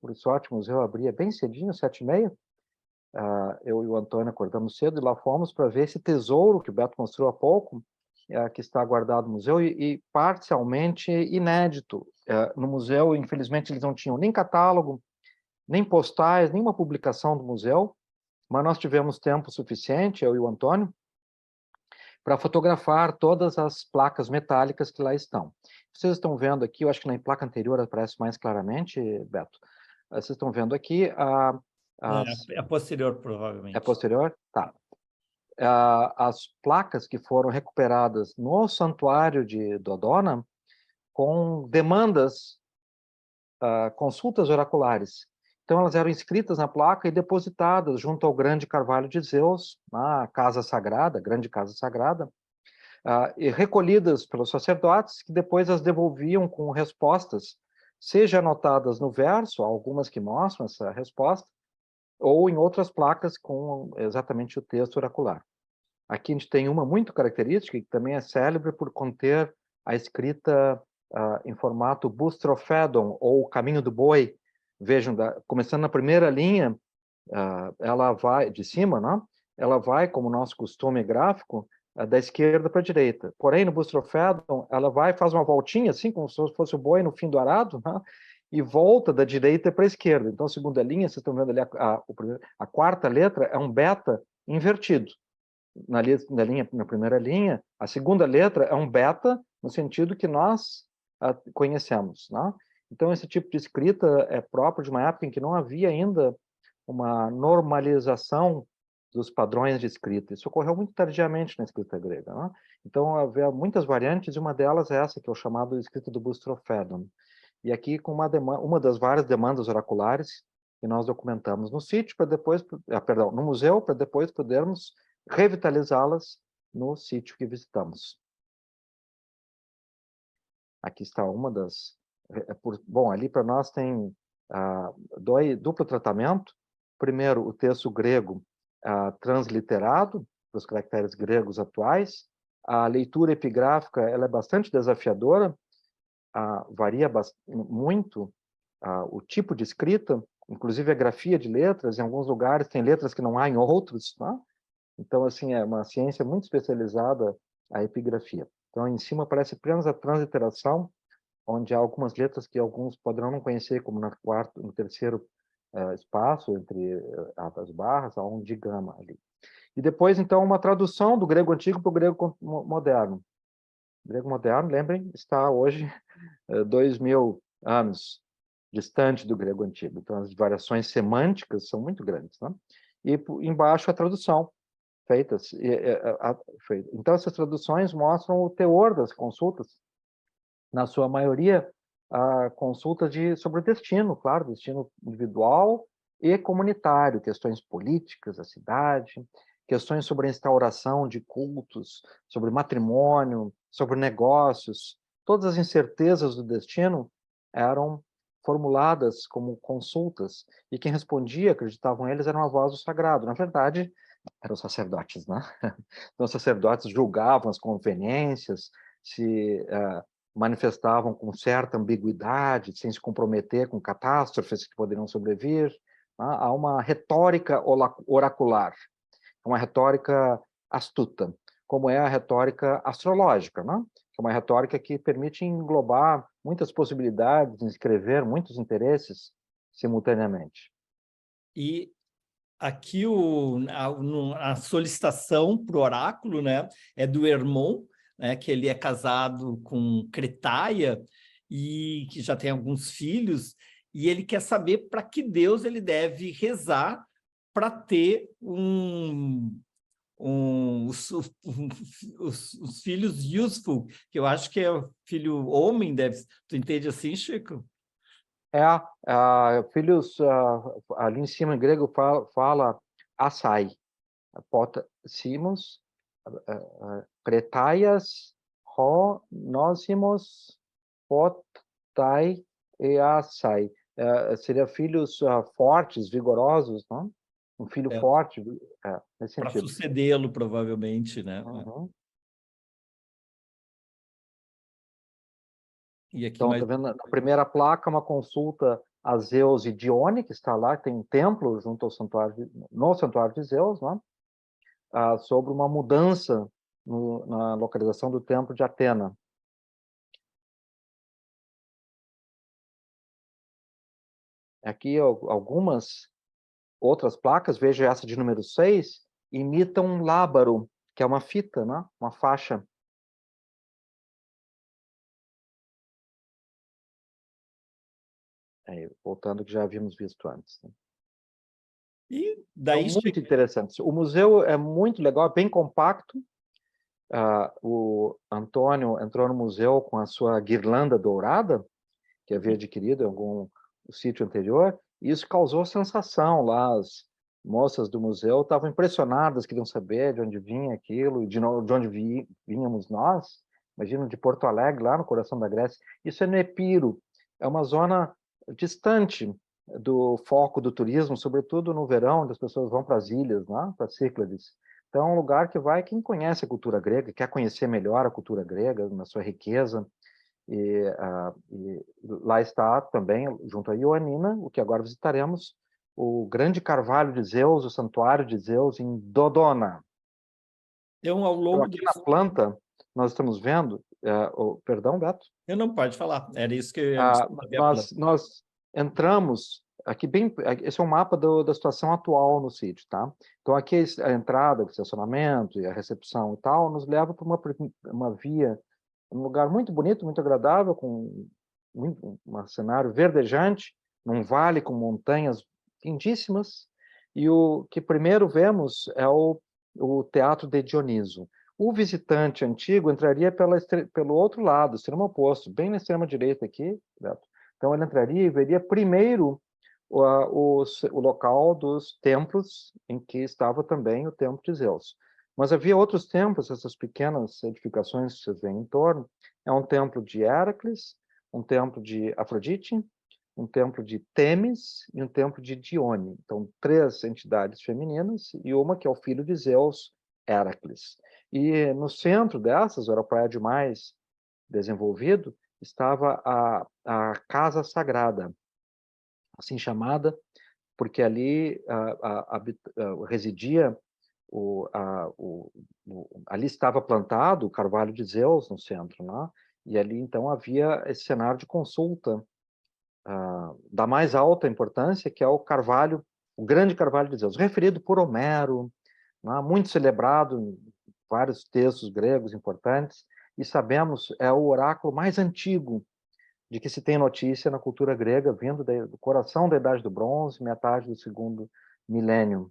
por sorte o museu abria bem cedinho, 7h30, eu e o Antônio acordamos cedo e lá fomos para ver esse tesouro que o Beto mostrou há pouco, que está guardado no museu e parcialmente inédito. No museu, infelizmente, eles não tinham nem catálogo, nem postais, nenhuma publicação do museu, mas nós tivemos tempo suficiente, eu e o Antônio, para fotografar todas as placas metálicas que lá estão. Vocês estão vendo aqui, eu acho que na placa anterior aparece mais claramente, Beto. Vocês estão vendo aqui É posterior, provavelmente. É posterior? Tá. As placas que foram recuperadas no santuário de Dodona com demandas, consultas oraculares. Então, elas eram inscritas na placa e depositadas junto ao grande carvalho de Zeus, na Casa Sagrada, grande Casa Sagrada, e recolhidas pelos sacerdotes, que depois as devolviam com respostas, seja anotadas no verso, algumas que mostram essa resposta, ou em outras placas com exatamente o texto oracular. Aqui a gente tem uma muito característica, que também é célebre por conter a escrita em formato Bustrophédon, ou Caminho do Boi. Vejam, começando na primeira linha, ela vai, de cima, né? Ela vai, como nosso costume gráfico, da esquerda para a direita. Porém, no Bustrophédon, ela vai e faz uma voltinha, assim, como se fosse o boi no fim do arado, né? E volta da direita para a esquerda. Então, a segunda linha, vocês estão vendo ali, a quarta letra é um beta invertido. Na primeira linha, a segunda letra é um beta, no sentido que nós conhecemos, né? Então, esse tipo de escrita é próprio de uma época em que não havia ainda uma normalização dos padrões de escrita. Isso ocorreu muito tardiamente na escrita grega, né? Então, havia muitas variantes, e uma delas é essa, que é o chamado escrita do Bustrophédon. E aqui com uma das várias demandas oraculares que nós documentamos no sítio, para depois, perdão, no museu, para depois podermos revitalizá-las no sítio que visitamos. Aqui está uma das... Bom, ali para nós tem duplo tratamento. Primeiro, o texto grego transliterado, para os caracteres gregos atuais. A leitura epigráfica ela é bastante desafiadora, varia muito o tipo de escrita, inclusive a grafia de letras. Em alguns lugares tem letras que não há em outros, né? Então, assim, é uma ciência muito especializada a epigrafia. Então, em cima aparece apenas a transliteração, onde há algumas letras que alguns poderão não conhecer, como no terceiro espaço, entre as barras, há um digama ali. E depois, então, uma tradução do grego antigo para o grego moderno. O grego moderno, lembrem, está hoje 2000 anos distante do grego antigo. Então, as variações semânticas são muito grandes, né? E embaixo a tradução feitas. Então, essas traduções mostram o teor das consultas, na sua maioria, consultas sobre o destino, claro, destino individual e comunitário, questões políticas da cidade, questões sobre a instauração de cultos, sobre matrimônio, sobre negócios. Todas as incertezas do destino eram formuladas como consultas, e quem respondia, acreditavam eles, era uma voz do sagrado. Na verdade, eram os sacerdotes, né? Então, os sacerdotes julgavam as conveniências, se manifestavam com certa ambiguidade, sem se comprometer com catástrofes que poderiam sobrevir. Né? Há uma retórica oracular, uma retórica astuta, como é a retórica astrológica, né? Que é uma retórica que permite englobar muitas possibilidades, inscrever muitos interesses simultaneamente. E aqui a solicitação para o oráculo, né, é do Hermon, né, que ele é casado com Cretaia e que já tem alguns filhos, e ele quer saber para que Deus ele deve rezar para ter os filhos useful, que eu acho que é o filho homem, tu entende assim, Chico? Filhos, ali em cima em grego fala assai, potasimos, pretaias, nósimos, potai e assai. Seria filhos fortes, vigorosos, não? Um filho forte, nesse para sentido. sucedê-lo, provavelmente, né? Uhum. E aqui Então, mais... tá vendo na primeira placa uma consulta a Zeus e Dione, que está lá, tem um templo junto ao santuário, no santuário de Zeus, né? Sobre uma mudança na localização do templo de Atena. Aqui algumas outras placas, veja essa de número 6, imitam um lábaro, que é uma fita, né? Uma faixa. Voltando ao que já havíamos visto antes. Né? E daí São muito interessantes. O museu é muito legal, é bem compacto. O Antônio entrou no museu com a sua guirlanda dourada, que havia adquirido em algum sítio anterior, e isso causou sensação lá. As moças do museu estavam impressionadas, queriam saber de onde vinha aquilo, e de onde vínhamos nós. Imagina, de Porto Alegre, lá no coração da Grécia. Isso é no Epiro, é uma zona distante do foco do turismo, sobretudo no verão, onde as pessoas vão para as ilhas, né? Para as Cíclades. Então, é um lugar que vai quem conhece a cultura grega, quer conhecer melhor a cultura grega, na sua riqueza. E lá está também, junto a Ioannina, o que agora visitaremos, o grande carvalho de Zeus, o santuário de Zeus em Dodona. Então, ao Então, longo aqui do... na planta, nós estamos vendo... perdão, Beto? Eu não pode falar, era isso que eu ia saber a planta. Nós entramos aqui bem... Esse é um mapa da situação atual no sítio, tá? Então, aqui a entrada, o estacionamento e a recepção e tal, nos leva para uma via, um lugar muito bonito, muito agradável, com um cenário verdejante, num vale com montanhas lindíssimas, e o que primeiro vemos é o Teatro de Dioniso. O visitante antigo entraria pelo outro lado, extremo oposto, bem na extrema direita aqui, Beto. Então ele entraria e veria primeiro o local dos templos em que estava também o templo de Zeus. Mas havia outros templos, essas pequenas edificações que vocês veem em torno. É um templo de Héracles, um templo de Afrodite, um templo de Temis e um templo de Dione. Então, 3 entidades femininas e uma que é o filho de Zeus, Héracles. E no centro dessas, era o prédio mais desenvolvido, estava a Casa Sagrada, assim chamada, porque ali residia, ali estava plantado o carvalho de Zeus no centro, né? E ali então havia esse cenário de consulta da mais alta importância, que é o carvalho, o grande carvalho de Zeus, referido por Homero, né? Muito celebrado em vários textos gregos importantes, e sabemos é o oráculo mais antigo de que se tem notícia na cultura grega, vindo do coração da Idade do Bronze, metade do segundo milênio.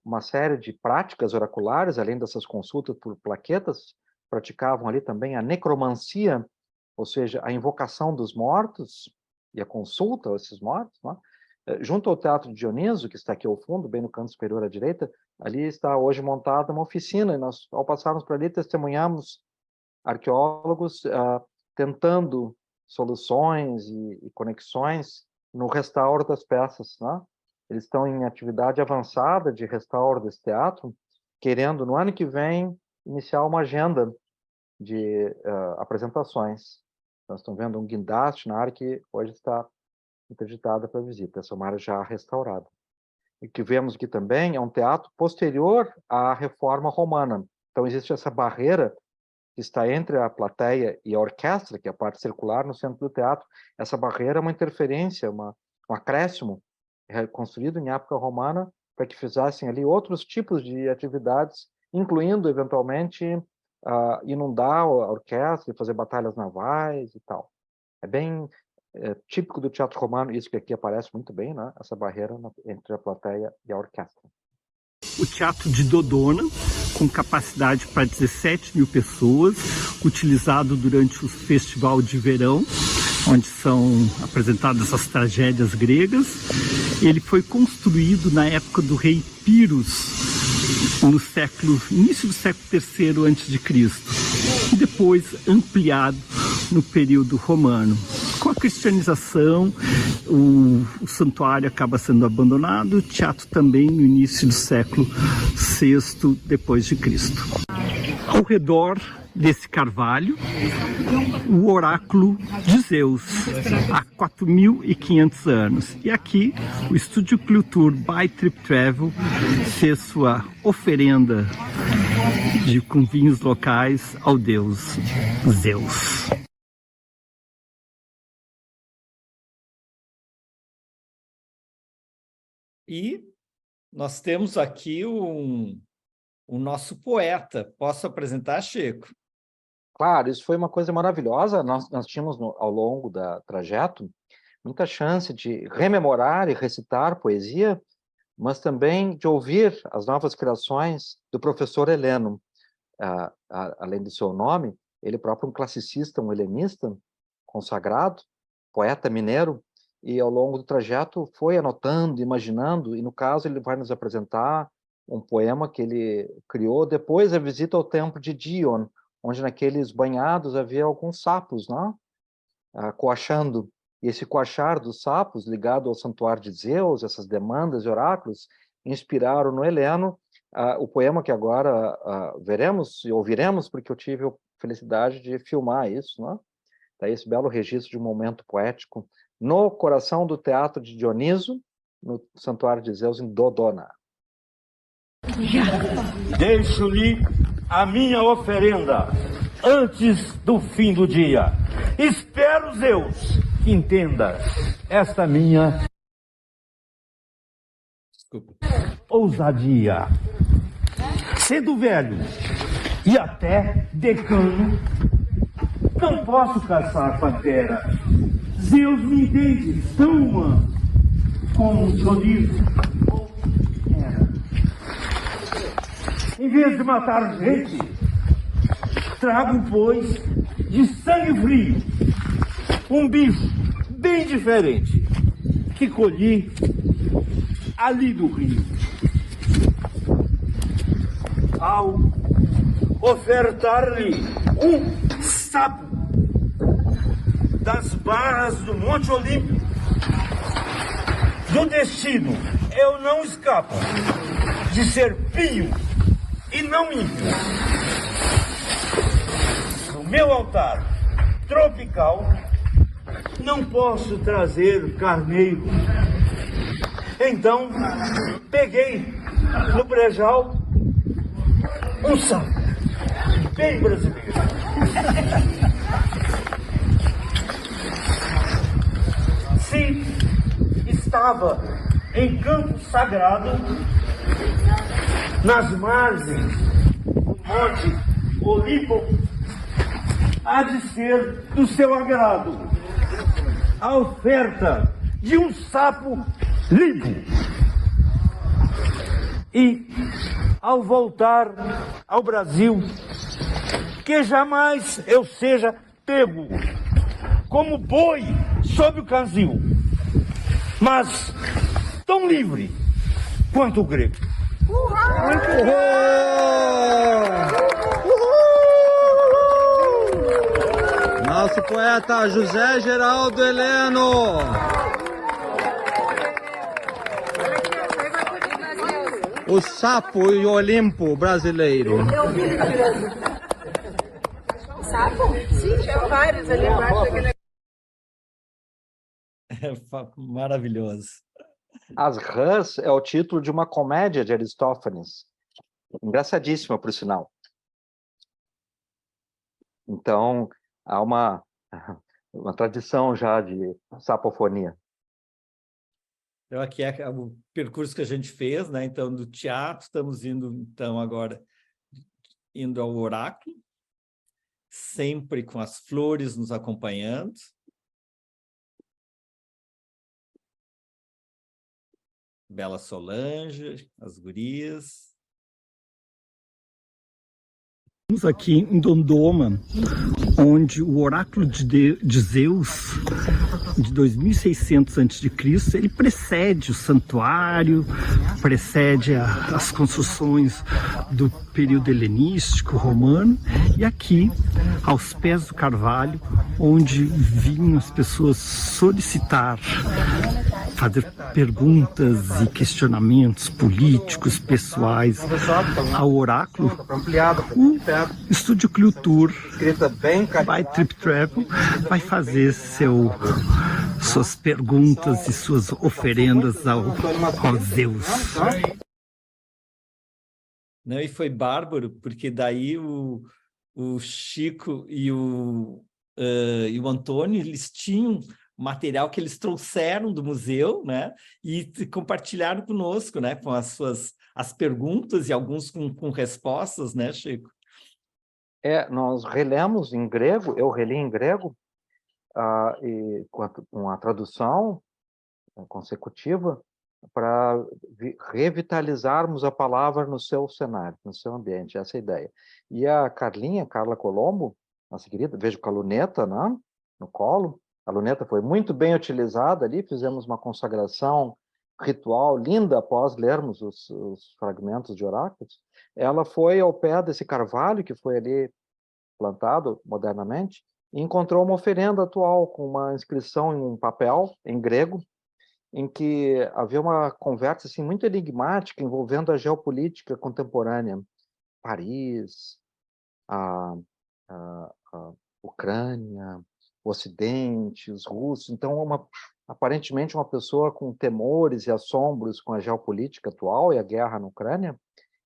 Uma série de práticas oraculares, além dessas consultas por plaquetas, praticavam ali também a necromancia, ou seja, a invocação dos mortos e a consulta a esses mortos, né? Junto ao Teatro de Dioniso, que está aqui ao fundo, bem no canto superior à direita, ali está hoje montada uma oficina, e nós, ao passarmos por ali, testemunhamos arqueólogos tentando soluções e conexões no restauro das peças, né? Eles estão em atividade avançada de restauro desse teatro, querendo, no ano que vem, iniciar uma agenda de apresentações. Nós estamos vendo um guindaste na área que hoje está interditada para visita. Essa é uma área já restaurada. E o que vemos aqui também é um teatro posterior à reforma romana. Então, existe essa barreira que está entre a plateia e a orquestra, que é a parte circular no centro do teatro. Essa barreira é uma interferência, um acréscimo, construído em época romana, para que fizessem ali outros tipos de atividades, incluindo, eventualmente, inundar a orquestra e fazer batalhas navais e tal. É bem típico do teatro romano, isso que aqui aparece muito bem, né? Essa barreira entre a plateia e a orquestra. O Teatro de Dodona, com capacidade para 17 mil pessoas, utilizado durante o Festival de Verão, onde são apresentadas as tragédias gregas. Ele foi construído na época do rei Pirus, no início do século III a.C., e depois ampliado no período romano. Com a cristianização, o santuário acaba sendo abandonado, o teatro também no início do século VI depois de Cristo. Ao redor desse carvalho, o oráculo de Zeus, há 4.500 anos. E aqui, o Estúdio Culture by Trip Travel fez sua oferenda com vinhos locais ao deus Zeus. E nós temos aqui o nosso poeta. Posso apresentar, Chico? Claro, isso foi uma coisa maravilhosa. Nós tínhamos, ao longo do trajeto, muita chance de rememorar e recitar poesia, mas também de ouvir as novas criações do professor Heleno. Além do seu nome, ele próprio é um classicista, um helenista consagrado, poeta mineiro, e ao longo do trajeto foi anotando, imaginando, e no caso ele vai nos apresentar um poema que ele criou depois da visita ao templo de Dion, onde naqueles banhados havia alguns sapos, né? Coachando. E esse coachar dos sapos, ligado ao santuário de Zeus, essas demandas e oráculos, inspiraram no Heleno o poema que agora veremos e ouviremos, porque eu tive a felicidade de filmar isso, né? Tá esse belo registro de um momento poético no coração do Teatro de Dioniso, no Santuário de Zeus, em Dodona. Deixo-lhe a minha oferenda antes do fim do dia. Espero, Zeus, que entendas esta minha ousadia. Sendo velho e até decano, não posso caçar pantera. Zeus me entende tão humano como um solido era. Em vez de matar gente, trago, pois, de sangue frio, um bicho bem diferente que colhi ali do rio. Ao ofertar-lhe um sapo das barras do Monte Olimpo, do destino eu não escapo de ser pio e não ímpio. No meu altar tropical não posso trazer carneiro. Então peguei no brejal um sapo bem brasileiro. Se estava em campo sagrado, nas margens do Monte Olimpo, há de ser do seu agrado a oferta de um sapo limpo. E, ao voltar ao Brasil, que jamais eu seja pego como boi sob o canzil, mas tão livre quanto o grego. Nosso poeta José Geraldo Heleno. O sapo e o Olimpo brasileiro. Sapo? Sim, tinha vários ali embaixo daquele. Maravilhoso. As Rãs é o título de uma comédia de Aristófanes. Engraçadíssima, por sinal. Então, há uma tradição já de sapofonia. Então, aqui é o percurso que a gente fez, né? Então, do teatro, estamos indo, então, agora, indo ao oráculo, sempre com as flores nos acompanhando. Bela Solange, as gurias. Estamos aqui em Dodona, onde o oráculo de Zeus, de 2600 a.C., ele precede o santuário, precede as construções do período helenístico, romano, e aqui, aos pés do carvalho, onde vinham as pessoas solicitar, fazer perguntas e questionamentos políticos, pessoais ao oráculo, o Estúdio Culture by Trip Travel vai fazer suas perguntas e suas oferendas ao Zeus. Não, e foi bárbaro, porque daí o Chico e o Antônio, eles tinham material que eles trouxeram do museu, né, e compartilharam conosco, né, com as perguntas e alguns com respostas, né, Chico? Nós relemos em grego, eu reli em grego, e com a tradução consecutiva, para revitalizarmos a palavra no seu cenário, no seu ambiente, essa é a ideia. E a Carla Colombo, nossa querida, vejo com a luneta, né, no colo, a luneta foi muito bem utilizada ali, fizemos uma consagração ritual linda após lermos os fragmentos de oráculos. Ela foi ao pé desse carvalho que foi ali plantado modernamente e encontrou uma oferenda atual com uma inscrição em um papel em grego em que havia uma conversa assim, muito enigmática envolvendo a geopolítica contemporânea. Paris, a Ucrânia, o Ocidente, os russos. Então, aparentemente, uma pessoa com temores e assombros com a geopolítica atual e a guerra na Ucrânia,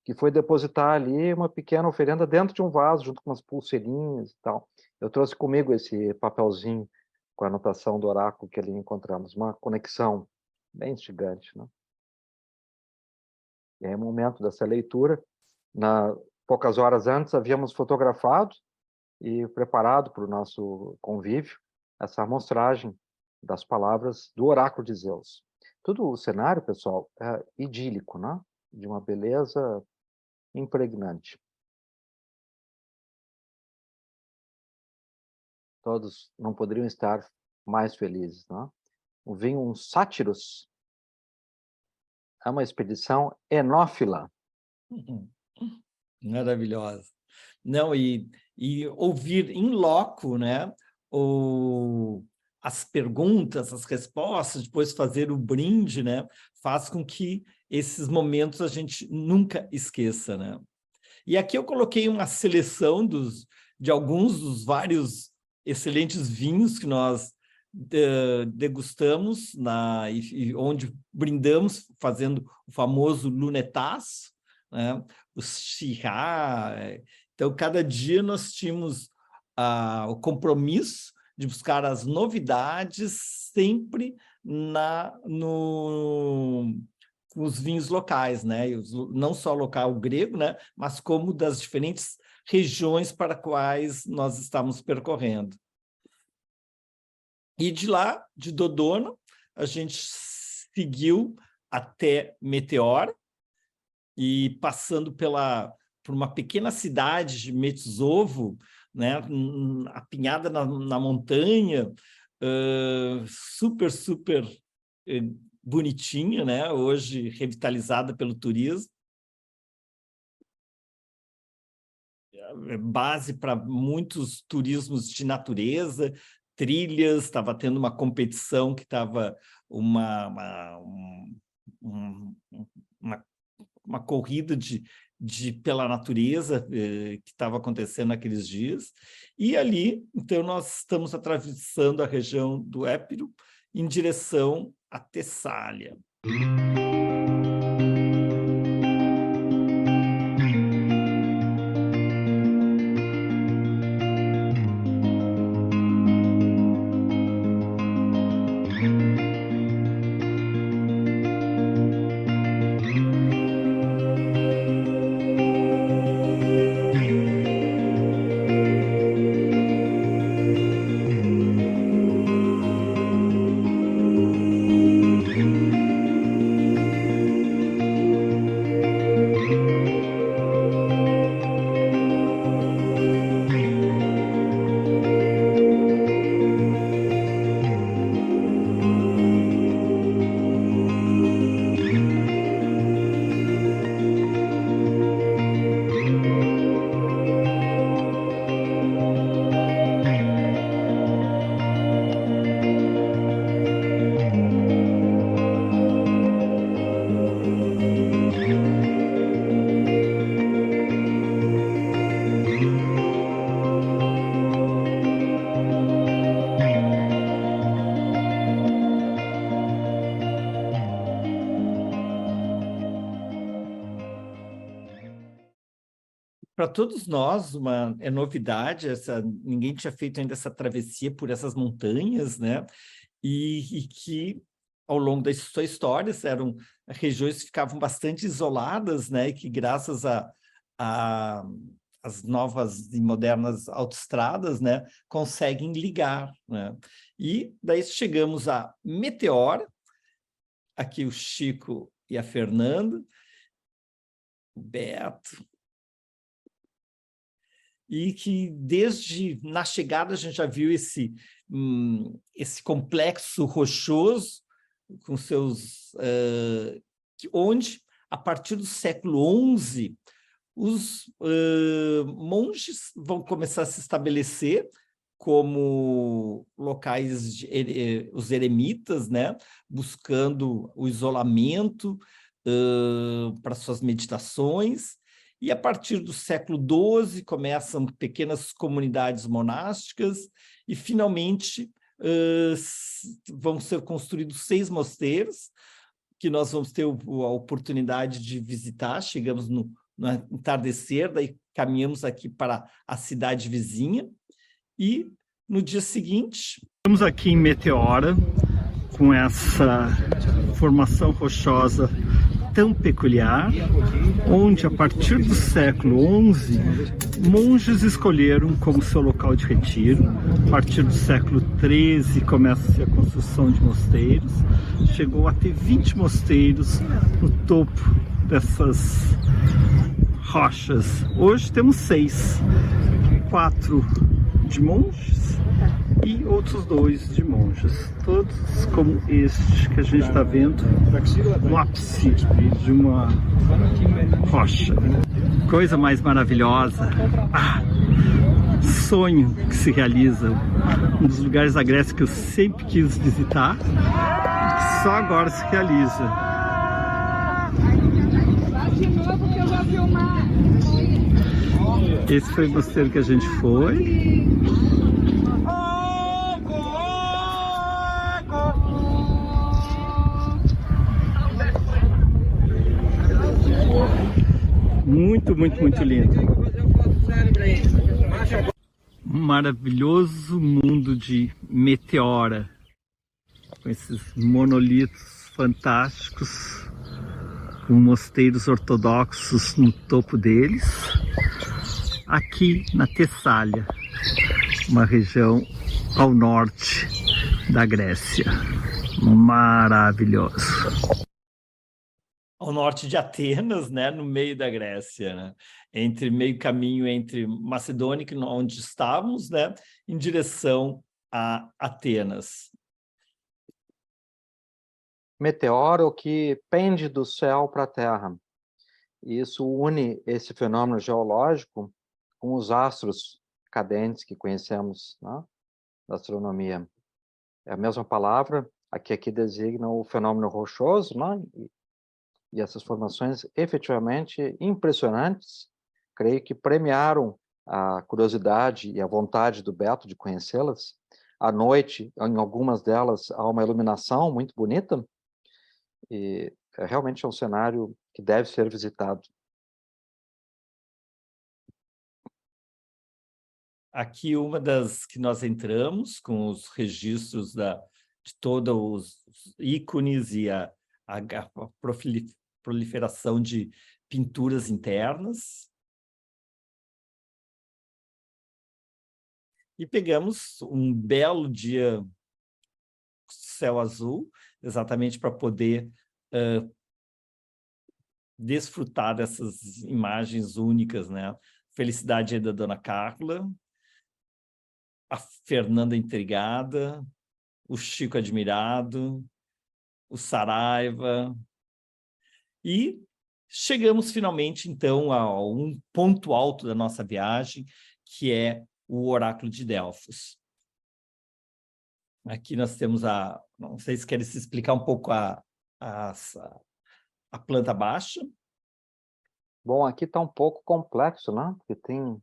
que foi depositar ali uma pequena oferenda dentro de um vaso, junto com umas pulseirinhas e tal. Eu trouxe comigo esse papelzinho com a anotação do oráculo que ali encontramos, uma conexão bem instigante, né? E aí, no momento dessa leitura, poucas horas antes, havíamos fotografado e preparado para o nosso convívio essa amostragem das palavras do oráculo de Zeus. Todo o cenário, pessoal, é idílico, né? De uma beleza impregnante. Todos não poderiam estar mais felizes, né? Vinha um sátiros, é uma expedição enófila. Maravilhosa. Não, e ouvir em loco, né, as perguntas, as respostas, depois fazer o brinde, né, faz com que esses momentos a gente nunca esqueça, né? E aqui eu coloquei uma seleção de alguns dos vários excelentes vinhos que nós degustamos, onde brindamos, fazendo o famoso lunetaço, né? O Shiraz. Então, cada dia nós tínhamos o compromisso de buscar as novidades sempre com os vinhos locais, né? Não só local grego, né? Mas como das diferentes regiões para quais nós estamos percorrendo. E de lá, de Dodona, a gente seguiu até Meteora, e passando por uma pequena cidade de Metsovo, né, apinhada na montanha, super bonitinha, né, hoje revitalizada pelo turismo. Base para muitos turismos de natureza, trilhas, estava tendo uma competição que estava uma corrida pela natureza que estava acontecendo naqueles dias. E ali, então, nós estamos atravessando a região do Épiro em direção a Tessália. Para todos nós, é novidade, ninguém tinha feito ainda essa travessia por essas montanhas, né? E que, ao longo da sua história, eram regiões que ficavam bastante isoladas, né? E que, graças às novas e modernas autoestradas, né? Conseguem ligar, né? E daí chegamos a Meteora, aqui o Chico e a Fernanda, o Beto, e que na chegada a gente já viu esse complexo rochoso, com onde, a partir do século XI, os monges vão começar a se estabelecer como locais, os eremitas, né, buscando o isolamento para suas meditações. E a partir do século XII começam pequenas comunidades monásticas e, finalmente, vão ser construídos 6 mosteiros, que nós vamos ter a oportunidade de visitar. Chegamos no entardecer, daí caminhamos aqui para a cidade vizinha, e no dia seguinte... Estamos aqui em Meteora, com essa formação rochosa tão peculiar, onde, a partir do século XI, monges escolheram como seu local de retiro. A partir do século XIII, começa-se a construção de mosteiros. Chegou a ter 20 mosteiros no topo dessas rochas. Hoje temos 6, 4 de monges e outros 2 de monjas, todos como este que a gente está vendo no ápice de uma rocha. Coisa mais maravilhosa, sonho que se realiza, um dos lugares da Grécia que eu sempre quis visitar, só agora se realiza. Esse foi o mosteiro que a gente foi. Muito, muito, muito lindo. Um maravilhoso mundo de Meteora, com esses monolitos fantásticos, com mosteiros ortodoxos no topo deles. Aqui na Tessália, uma região ao norte da Grécia. Maravilhoso. Ao norte de Atenas, né, no meio da Grécia, né? Entre meio caminho entre Macedônia, onde estávamos, né, em direção a Atenas. Meteoro que pende do céu para a Terra. E isso une esse fenômeno geológico com os astros cadentes que conhecemos, né, da astronomia. É a mesma palavra, aqui designa o fenômeno rochoso, né? E essas formações efetivamente impressionantes, creio que premiaram a curiosidade e a vontade do Beto de conhecê-las. À noite, em algumas delas, há uma iluminação muito bonita, e realmente é um cenário que deve ser visitado. Aqui uma das que nós entramos, com os registros de todos os ícones e a proliferação de pinturas internas. E pegamos um belo dia, céu azul, exatamente para poder desfrutar dessas imagens únicas, né? Felicidade aí da Dona Carla, a Fernanda intrigada, o Chico admirado, o Saraiva. E chegamos finalmente, então, a um ponto alto da nossa viagem, que é o Oráculo de Delfos. Aqui nós temos não sei se querem se explicar um pouco a planta baixa. Bom, aqui está um pouco complexo, né? Porque tem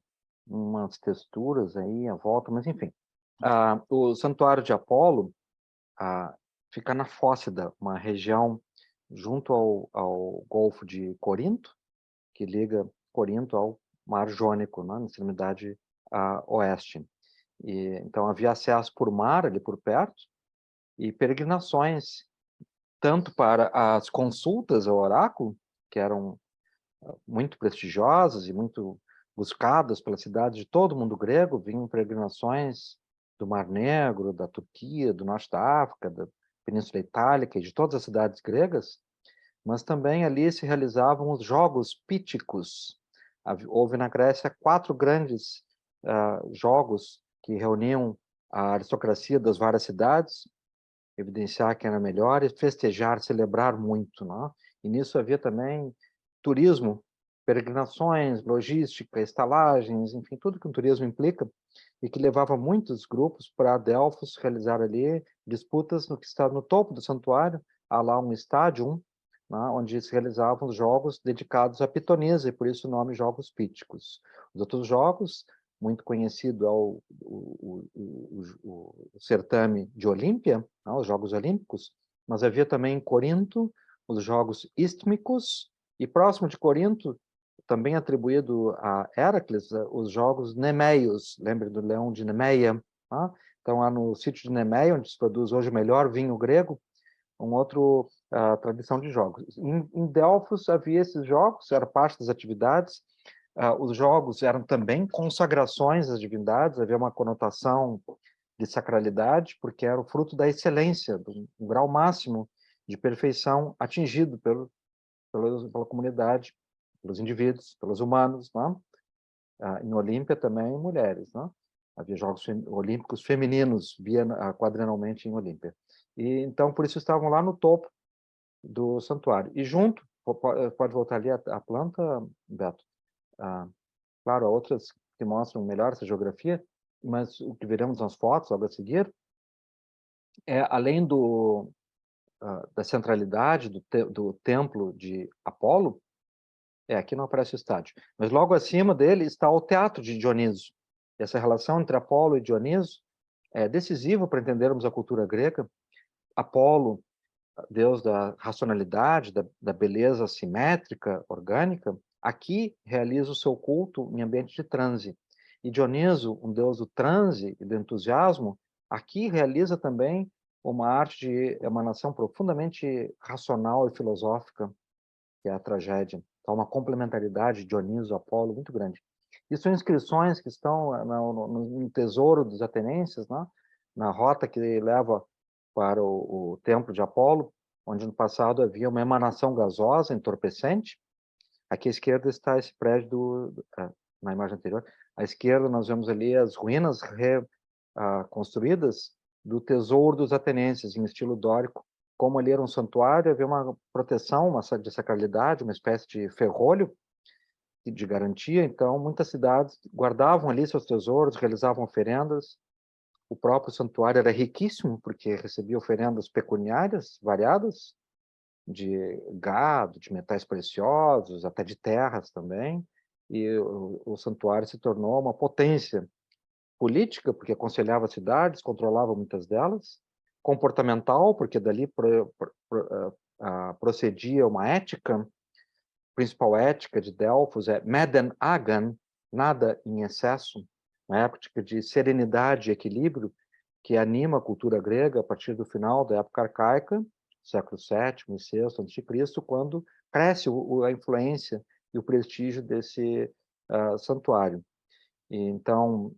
umas texturas aí à volta, mas enfim. O Santuário de Apolo fica na Fócida, uma região junto ao Golfo de Corinto, que liga Corinto ao Mar Jônico, né? Na extremidade oeste. Então havia acesso por mar ali por perto e peregrinações, tanto para as consultas ao oráculo, que eram muito prestigiosas e muito buscadas pela cidade de todo o mundo grego, vinham peregrinações do Mar Negro, da Turquia, do norte da África, da Península Itálica e de todas as cidades gregas, mas também ali se realizavam os Jogos Píticos. Houve na Grécia 4 grandes jogos que reuniam a aristocracia das várias cidades, evidenciar quem era melhor e festejar, celebrar muito, né? E nisso havia também turismo, peregrinações, logística, estalagens, enfim, tudo que o turismo implica, e que levava muitos grupos para Delfos realizar ali disputas no que está no topo do santuário. Há lá um estádio né, onde se realizavam os jogos dedicados à pitonisa, e por isso o nome Jogos Píticos. Os outros jogos, muito conhecido é o certame de Olímpia, né, os Jogos Olímpicos, mas havia também em Corinto os Jogos Istmicos, e próximo de Corinto, também atribuído a Héracles, os Jogos Nemeios, lembre do leão de Nemeia, né? Então, lá no sítio de Nemeia, onde se produz hoje o melhor vinho grego, tradição de jogos. Em Delfos havia esses jogos, era parte das atividades. Os jogos eram também consagrações às divindades, havia uma conotação de sacralidade, porque era o fruto da excelência, do grau máximo de perfeição atingido pela comunidade, pelos indivíduos, pelos humanos, né? Em Olímpia também mulheres, né? Havia Jogos Olímpicos femininos quadrenalmente em Olímpia. E então por isso estavam lá no topo do santuário. E junto, pode voltar ali a planta, Beto. Claro, há outras que mostram melhor essa geografia, mas o que veremos nas fotos logo a seguir é, além da centralidade do templo de Apolo, aqui não aparece o estádio, mas logo acima dele está o teatro de Dioniso. Essa relação entre Apolo e Dioniso é decisiva para entendermos a cultura grega. Apolo, deus da racionalidade, da beleza simétrica, orgânica, aqui realiza o seu culto em ambiente de transe. E Dioniso, um deus do transe e do entusiasmo, aqui realiza também uma arte de emanação profundamente racional e filosófica, que é a tragédia. Então, uma complementaridade Dioniso-Apolo muito grande. Isso são inscrições que estão no tesouro dos atenienses, né? Na rota que leva para o templo de Apolo, onde no passado havia uma emanação gasosa, entorpecente. Aqui à esquerda está esse prédio, na imagem anterior. À esquerda nós vemos ali as ruínas reconstruídas do tesouro dos atenienses, em estilo dórico. Como ali era um santuário, havia uma proteção, de sacralidade, uma espécie de ferrolho de garantia. Então, muitas cidades guardavam ali seus tesouros, realizavam oferendas. O próprio santuário era riquíssimo, porque recebia oferendas pecuniárias variadas, de gado, de metais preciosos, até de terras também. E o santuário se tornou uma potência política, porque aconselhava cidades, controlava muitas delas, comportamental, porque dali procedia uma ética. A principal ética de Delfos é Meden Agan, nada em excesso, uma ética de serenidade e equilíbrio que anima a cultura grega a partir do final da época arcaica, século VII e VI a.C., quando cresce a influência e o prestígio desse santuário. E, então,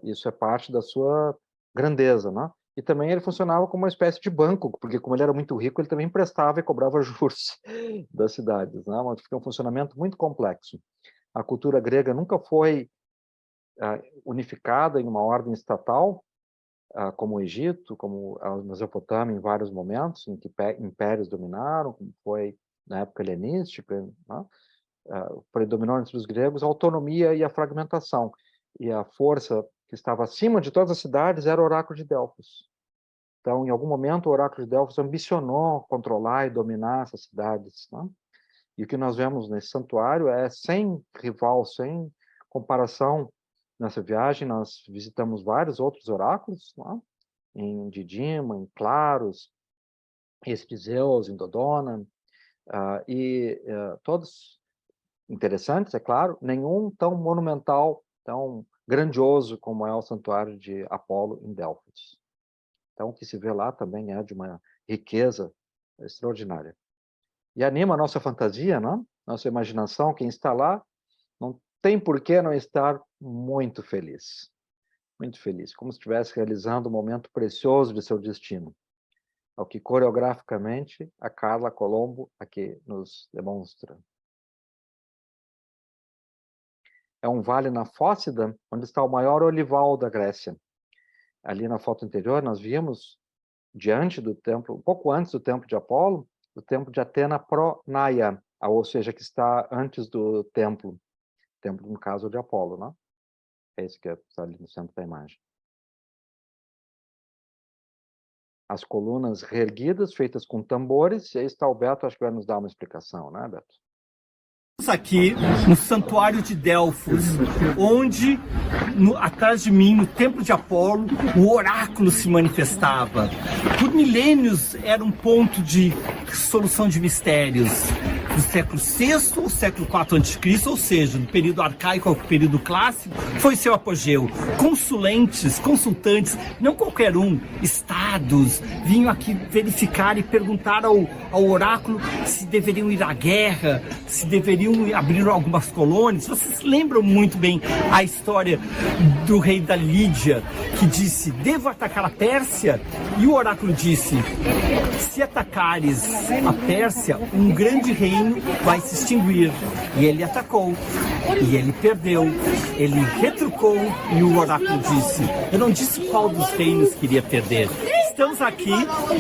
isso é parte da sua grandeza, né? E também ele funcionava como uma espécie de banco, porque como ele era muito rico, ele também emprestava e cobrava juros das cidades, né? Mas fica um funcionamento muito complexo. A cultura grega nunca foi unificada em uma ordem estatal, como o Egito, como a Mesopotâmia, em vários momentos em que impérios dominaram, como foi na época helenística, né? Predominou entre os gregos a autonomia e a fragmentação. E a força que estava acima de todas as cidades era o oráculo de Delfos. Então, em algum momento, o oráculo de Delfos ambicionou controlar e dominar essas cidades, né? E o que nós vemos nesse santuário é sem rival, sem comparação. Nessa viagem, nós visitamos vários outros oráculos, né? Em Didima, em Claros, Esquizeus, em Dodona, todos interessantes, é claro, nenhum tão monumental, tão grandioso como é o santuário de Apolo em Delfos. Então, o que se vê lá também é de uma riqueza extraordinária. E anima a nossa fantasia, não? Nossa imaginação, quem está lá, não tem por que não estar muito feliz. Muito feliz, como se estivesse realizando um momento precioso de seu destino. Ao que coreograficamente a Carla Colombo aqui nos demonstra. É um vale na Fócida, onde está o maior olival da Grécia. Ali na foto anterior, nós vimos, diante do templo, um pouco antes do templo de Apolo, o templo de Atena Pronaia, ou seja, que está antes do templo no caso de Apolo, né? É esse que está ali no centro da imagem. as colunas reerguidas, feitas com tambores, e aí está o Beto, acho que vai nos dar uma explicação, né, Beto? Aqui no Santuário de Delfos, onde atrás de mim, no Templo de Apolo, o oráculo se manifestava. Por milênios era um ponto de solução de mistérios. Do século VI ao século IV a.C., ou seja, do período arcaico ao período clássico, foi seu apogeu. Consultantes, não qualquer um, estados, vinham aqui verificar e perguntar ao oráculo se deveriam ir à guerra, se deveriam abrir algumas colônias. Vocês lembram muito bem a história do rei da Lídia, que disse, devo atacar a Pérsia? E o oráculo disse, se atacares a Pérsia, um grande reino vai se extinguir. E ele atacou, e ele perdeu, ele retrucou, e o oráculo disse, eu não disse qual dos reinos queria perder. Estamos aqui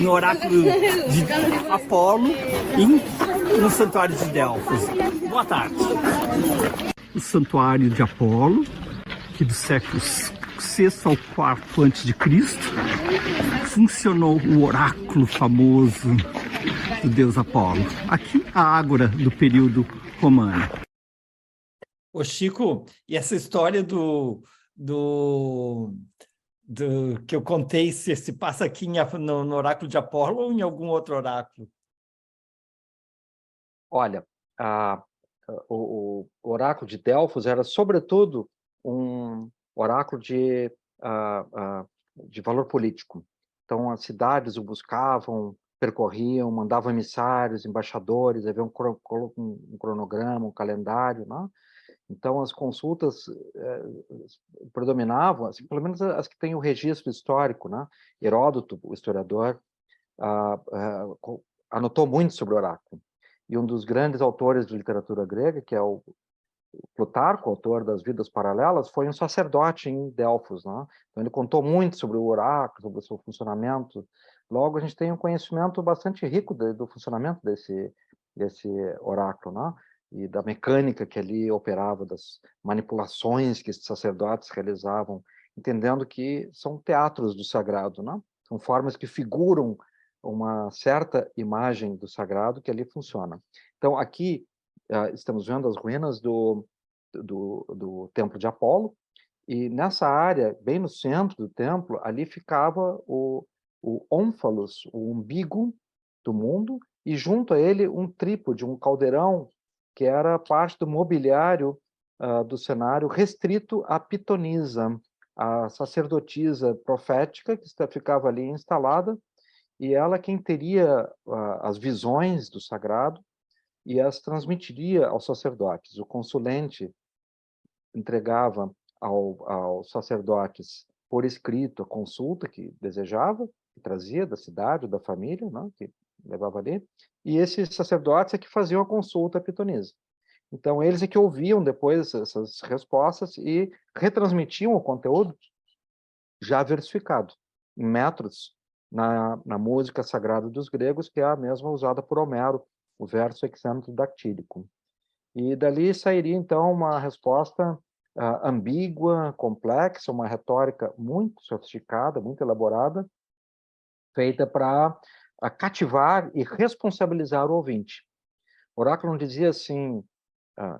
no oráculo de Apolo, no Santuário de Delfos. Boa tarde. O Santuário de Apolo, que do século VI ao IV a.C., funcionou o oráculo famoso do deus Apolo. Aqui a ágora do período romano. Ô Chico, e essa história do que eu contei se passa aqui no oráculo de Apolo ou em algum outro oráculo? Olha, o oráculo de Delfos era, sobretudo, um oráculo de valor político. Então, as cidades o buscavam, percorriam, mandavam emissários, embaixadores, havia um cronograma, um calendário, né? Então, as consultas predominavam, assim, pelo menos as que têm o registro histórico, né? Heródoto, o historiador, anotou muito sobre o oráculo. E um dos grandes autores de literatura grega, que é o Plutarco, autor das Vidas Paralelas, foi um sacerdote em Delfos, né? Então, ele contou muito sobre o oráculo, sobre o seu funcionamento. Logo, a gente tem um conhecimento bastante rico do funcionamento desse oráculo, né? E da mecânica que ali operava, das manipulações que esses sacerdotes realizavam, entendendo que são teatros do sagrado, né? São formas que figuram uma certa imagem do sagrado que ali funciona. Então, aqui estamos vendo as ruínas do Templo de Apolo, e nessa área, bem no centro do templo, ali ficava o ônfalos, o umbigo do mundo, e junto a ele um trípode, um caldeirão, que era parte do mobiliário do cenário, restrito à pitonisa, a sacerdotisa profética, que ficava ali instalada, e ela quem teria as visões do sagrado e as transmitiria aos sacerdotes. O consulente entregava aos sacerdotes por escrito a consulta que desejava, que trazia da cidade, da família, né, que levava ali, e esses sacerdotes é que faziam a consulta à pitonisa. Então, eles é que ouviam depois essas respostas e retransmitiam o conteúdo já versificado, em metros, na música sagrada dos gregos, que é a mesma usada por Homero, o verso hexametro-dactílico. E dali sairia, então, uma resposta ambígua, complexa, uma retórica muito sofisticada, muito elaborada, feita para cativar e responsabilizar o ouvinte. O oráculo não dizia assim,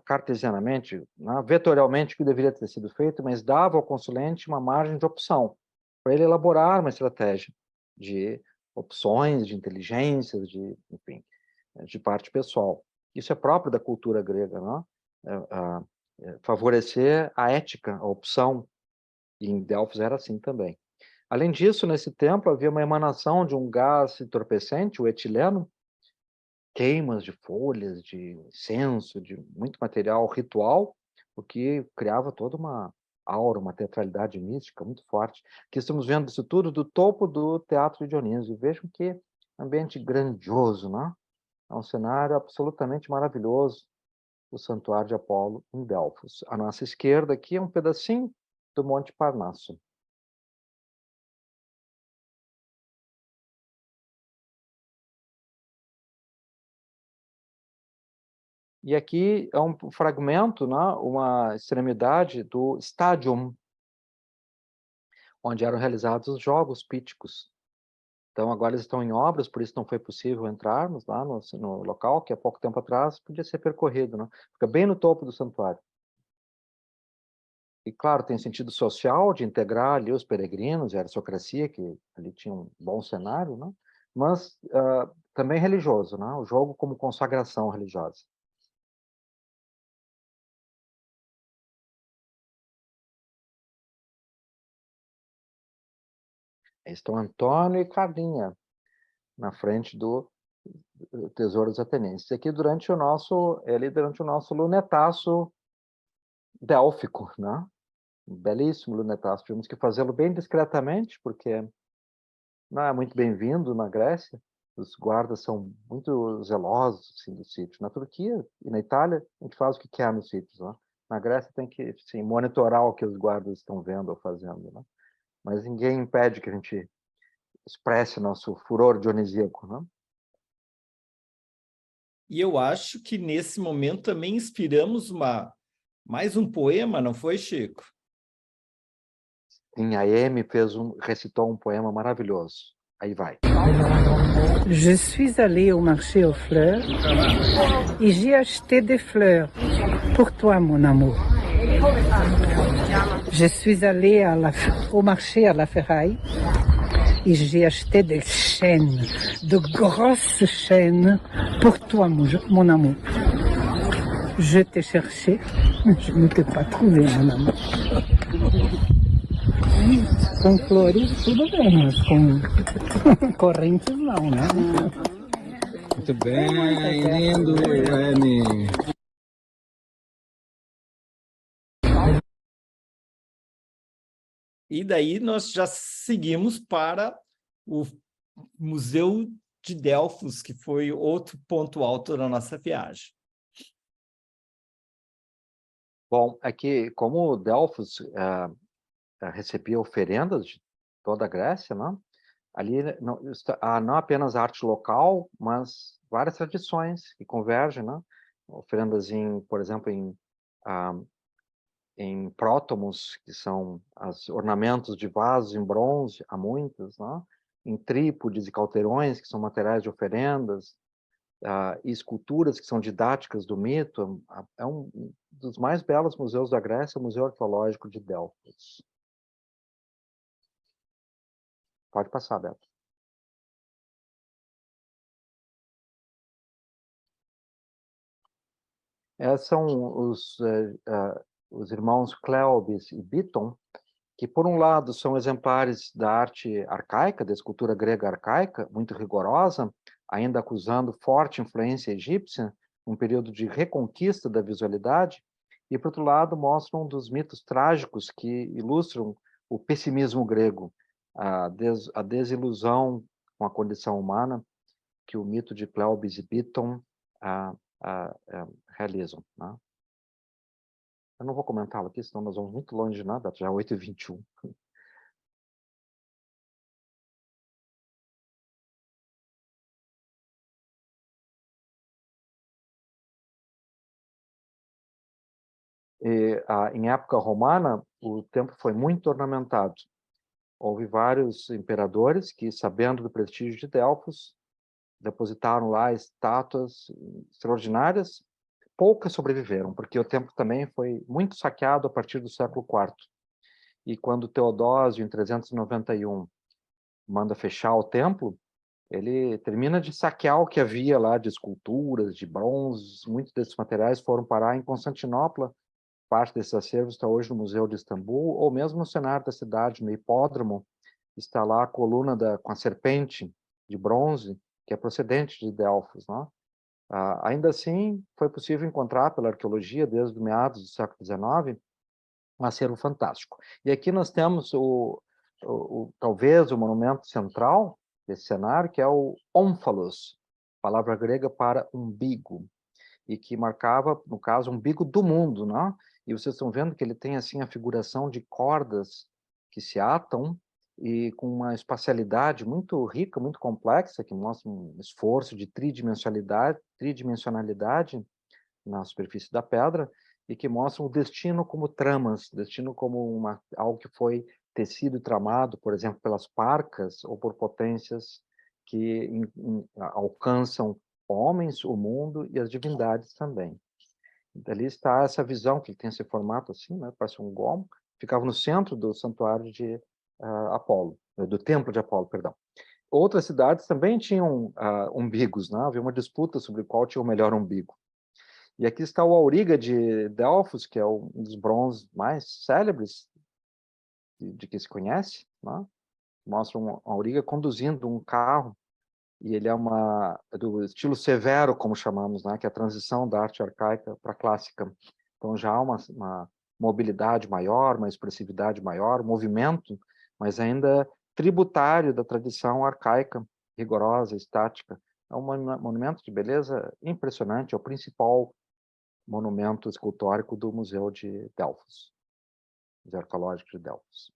cartesianamente, né, vetorialmente, o que deveria ter sido feito, mas dava ao consulente uma margem de opção, para ele elaborar uma estratégia de opções, de inteligências, enfim, de parte pessoal. Isso é próprio da cultura grega, né? Favorecer a ética, a opção, e em Delfos era assim também. Além disso, nesse templo havia uma emanação de um gás entorpecente, o etileno, queimas de folhas, de incenso, de muito material ritual, o que criava toda uma aura, uma teatralidade mística muito forte. Aqui estamos vendo isso tudo do topo do Teatro de Dionísio. Vejam que ambiente grandioso, né? É um cenário absolutamente maravilhoso, o Santuário de Apolo em Delfos. À nossa esquerda aqui é um pedacinho do Monte Parnaso. E aqui é um fragmento, né, uma extremidade do Stadium, onde eram realizados os jogos píticos. Então, agora eles estão em obras, por isso não foi possível entrarmos lá no local, que há pouco tempo atrás podia ser percorrido, né? Fica bem no topo do santuário. E, claro, tem sentido social de integrar ali os peregrinos e a aristocracia, que ali tinha um bom cenário, né? Mas também religioso, né? O jogo como consagração religiosa. Estão Antônio e Clarinha na frente do Tesouro dos Atenienses. Aqui durante o nosso lunetaço délfico, né? Um belíssimo lunetaço. Tivemos que fazê-lo bem discretamente, porque não é muito bem-vindo na Grécia. Os guardas são muito zelosos assim, do sítio. Na Turquia e na Itália, a gente faz o que quer nos sítios. Né? Na Grécia tem que assim, monitorar o que os guardas estão vendo ou fazendo. Né? Mas ninguém impede que a gente expresse nosso furor dionisíaco. Né? E eu acho que nesse momento também inspiramos mais um poema, não foi, Chico? Em AM recitou um poema maravilhoso. Aí vai. Je suis allée au marché aux fleurs et j'ai acheté des fleurs pour toi, mon amour. Je suis allée au marché à la ferraille et j'ai acheté des chaînes, de grosses chaînes pour toi, mon amour. Je t'ai cherché, je ne t'ai pas trouvé, mon amour. Com flores tudo bem, mas com correntes não, né? Muito bem, lindo, Anne. E daí nós já seguimos para o Museu de Delfos, que foi outro ponto alto da nossa viagem. Bom, aqui, como Delfos recebia oferendas de toda a Grécia, né? Ali há não apenas a arte local, mas várias tradições que convergem, né? Oferendas por exemplo, em prótomos, que são os ornamentos de vasos em bronze, há muitos, né? Em trípodes e calteirões, que são materiais de oferendas, e esculturas que são didáticas do mito. É um dos mais belos museus da Grécia, o Museu Arqueológico de Delfos. Pode passar, Beto. São os irmãos Cleobis e Biton, que, por um lado, são exemplares da arte arcaica, da escultura grega arcaica, muito rigorosa, ainda acusando forte influência egípcia, um período de reconquista da visualidade, e, por outro lado, mostram um dos mitos trágicos que ilustram o pessimismo grego, a desilusão com a condição humana, que o mito de Cleobis e Biton realizam. Né? Eu não vou comentá-lo aqui, senão nós vamos muito longe, né? Já é 8h21. Em época romana, o templo foi muito ornamentado. Houve vários imperadores que, sabendo do prestígio de Delfos, depositaram lá estátuas extraordinárias. Poucas sobreviveram, porque o templo também foi muito saqueado a partir do século IV. E quando Teodósio, em 391, manda fechar o templo, ele termina de saquear o que havia lá de esculturas, de bronzes. Muitos desses materiais foram parar em Constantinopla. Parte desses acervos está hoje no Museu de Istambul, ou mesmo no cenário da cidade, no hipódromo, está lá a coluna com a serpente de bronze, que é procedente de Delfos. Né? Ainda assim, foi possível encontrar pela arqueologia, desde meados do século XIX, um acervo fantástico. E aqui nós temos talvez o monumento central desse cenário, que é o ómphalos, palavra grega para umbigo, e que marcava, no caso, o umbigo do mundo, né? E vocês estão vendo que ele tem assim a figuração de cordas que se atam e com uma espacialidade muito rica, muito complexa, que mostra um esforço de tridimensionalidade na superfície da pedra, e que mostram o destino como tramas, destino como algo que foi tecido e tramado, por exemplo, pelas parcas ou por potências que alcançam homens, o mundo e as divindades também. Dali está essa visão, que tem esse formato assim, né? Parece um gomo, ficava no centro do santuário de Apolo, do templo de Apolo, perdão. Outras cidades também tinham umbigos, né? Havia uma disputa sobre qual tinha o melhor umbigo. E aqui está o auriga de Delfos, que é um dos bronzes mais célebres de que se conhece, né? Mostra um auriga conduzindo um carro, e ele é do estilo severo, como chamamos, né? Que é a transição da arte arcaica para a clássica. Então já há uma mobilidade maior, uma expressividade maior, movimento, mas ainda tributário da tradição arcaica, rigorosa, estática. É um monumento de beleza impressionante, é o principal monumento escultórico do Museu de Delfos, Museu Arqueológico de Delfos.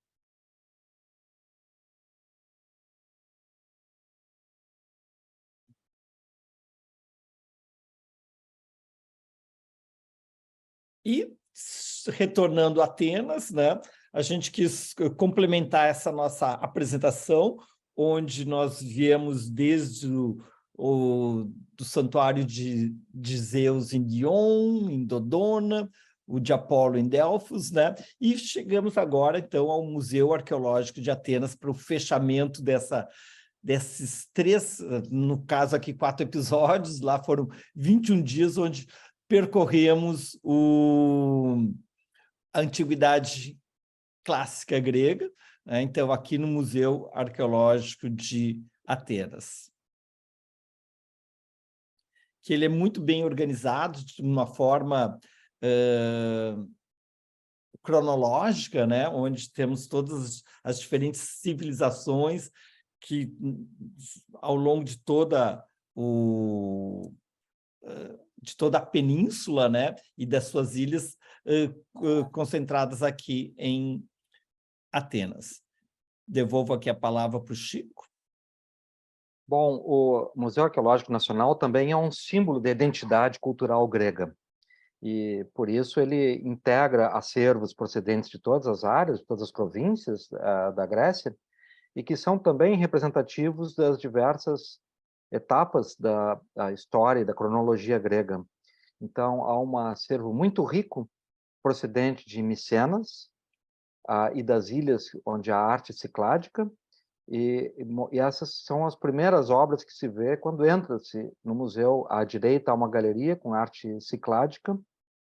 E, retornando a Atenas, né, a gente quis complementar essa nossa apresentação, onde nós viemos desde do santuário de Zeus em Dion, em Dodona, o de Apolo em Delfos, né? E chegamos agora, então, ao Museu Arqueológico de Atenas para o fechamento desses 3, no caso aqui 4 episódios, lá foram 21 dias, onde percorremos a antiguidade clássica grega, né? Então, aqui no Museu Arqueológico de Atenas. Que ele é muito bem organizado, de uma forma cronológica, né? Onde temos todas as diferentes civilizações que, ao longo de toda a península, né, e das suas ilhas concentradas aqui em Atenas. Devolvo aqui a palavra para o Chico. Bom, o Museu Arqueológico Nacional também é um símbolo da identidade cultural grega. E, por isso, ele integra acervos procedentes de todas as áreas, de todas as províncias da Grécia, e que são também representativos das diversas etapas da história e da cronologia grega. Então, há um acervo muito rico, procedente de Micenas e das ilhas onde há arte cicládica, e essas são as primeiras obras que se vê quando entra-se no museu. À direita há uma galeria com arte cicládica.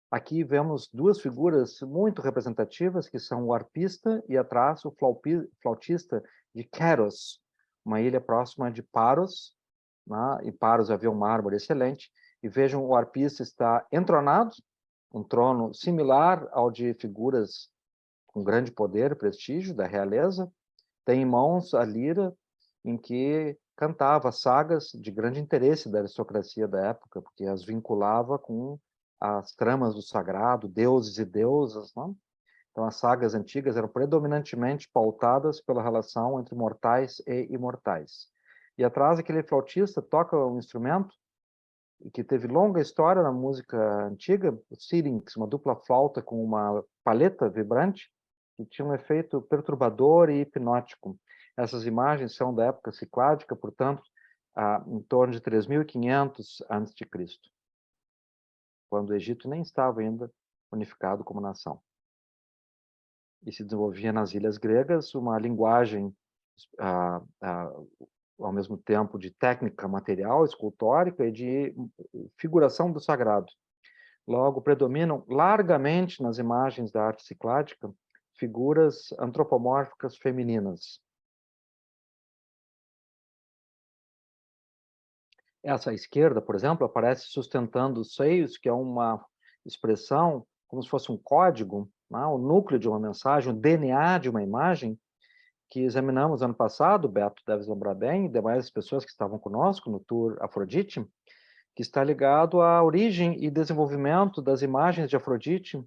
Aqui vemos 2 figuras muito representativas, que são o arpista e atrás o flautista de Keros, uma ilha próxima de Paros, né? Em Paros havia um mármore excelente, e vejam, o arpista está entronado, um trono similar ao de figuras com grande poder e prestígio da realeza, tem em mãos a lira em que cantava sagas de grande interesse da aristocracia da época, porque as vinculava com as tramas do sagrado, deuses e deusas, não? Então, as sagas antigas eram predominantemente pautadas pela relação entre mortais e imortais. E atrás, aquele flautista toca um instrumento que teve longa história na música antiga, o syrinx, uma dupla flauta com uma palheta vibrante, que tinha um efeito perturbador e hipnótico. Essas imagens são da época cicládica, portanto, em torno de 3.500 a.C., quando o Egito nem estava ainda unificado como nação. E se desenvolvia nas ilhas gregas uma linguagem, ao mesmo tempo, de técnica material, escultórica e de figuração do sagrado. Logo, predominam largamente nas imagens da arte cicládica figuras antropomórficas femininas. Essa à esquerda, por exemplo, aparece sustentando os seios, que é uma expressão como se fosse um código, né? O núcleo de uma mensagem, o DNA de uma imagem, que examinamos ano passado, Beto deve lembrar bem, e demais pessoas que estavam conosco no Tour Afrodite, que está ligado à origem e desenvolvimento das imagens de Afrodite,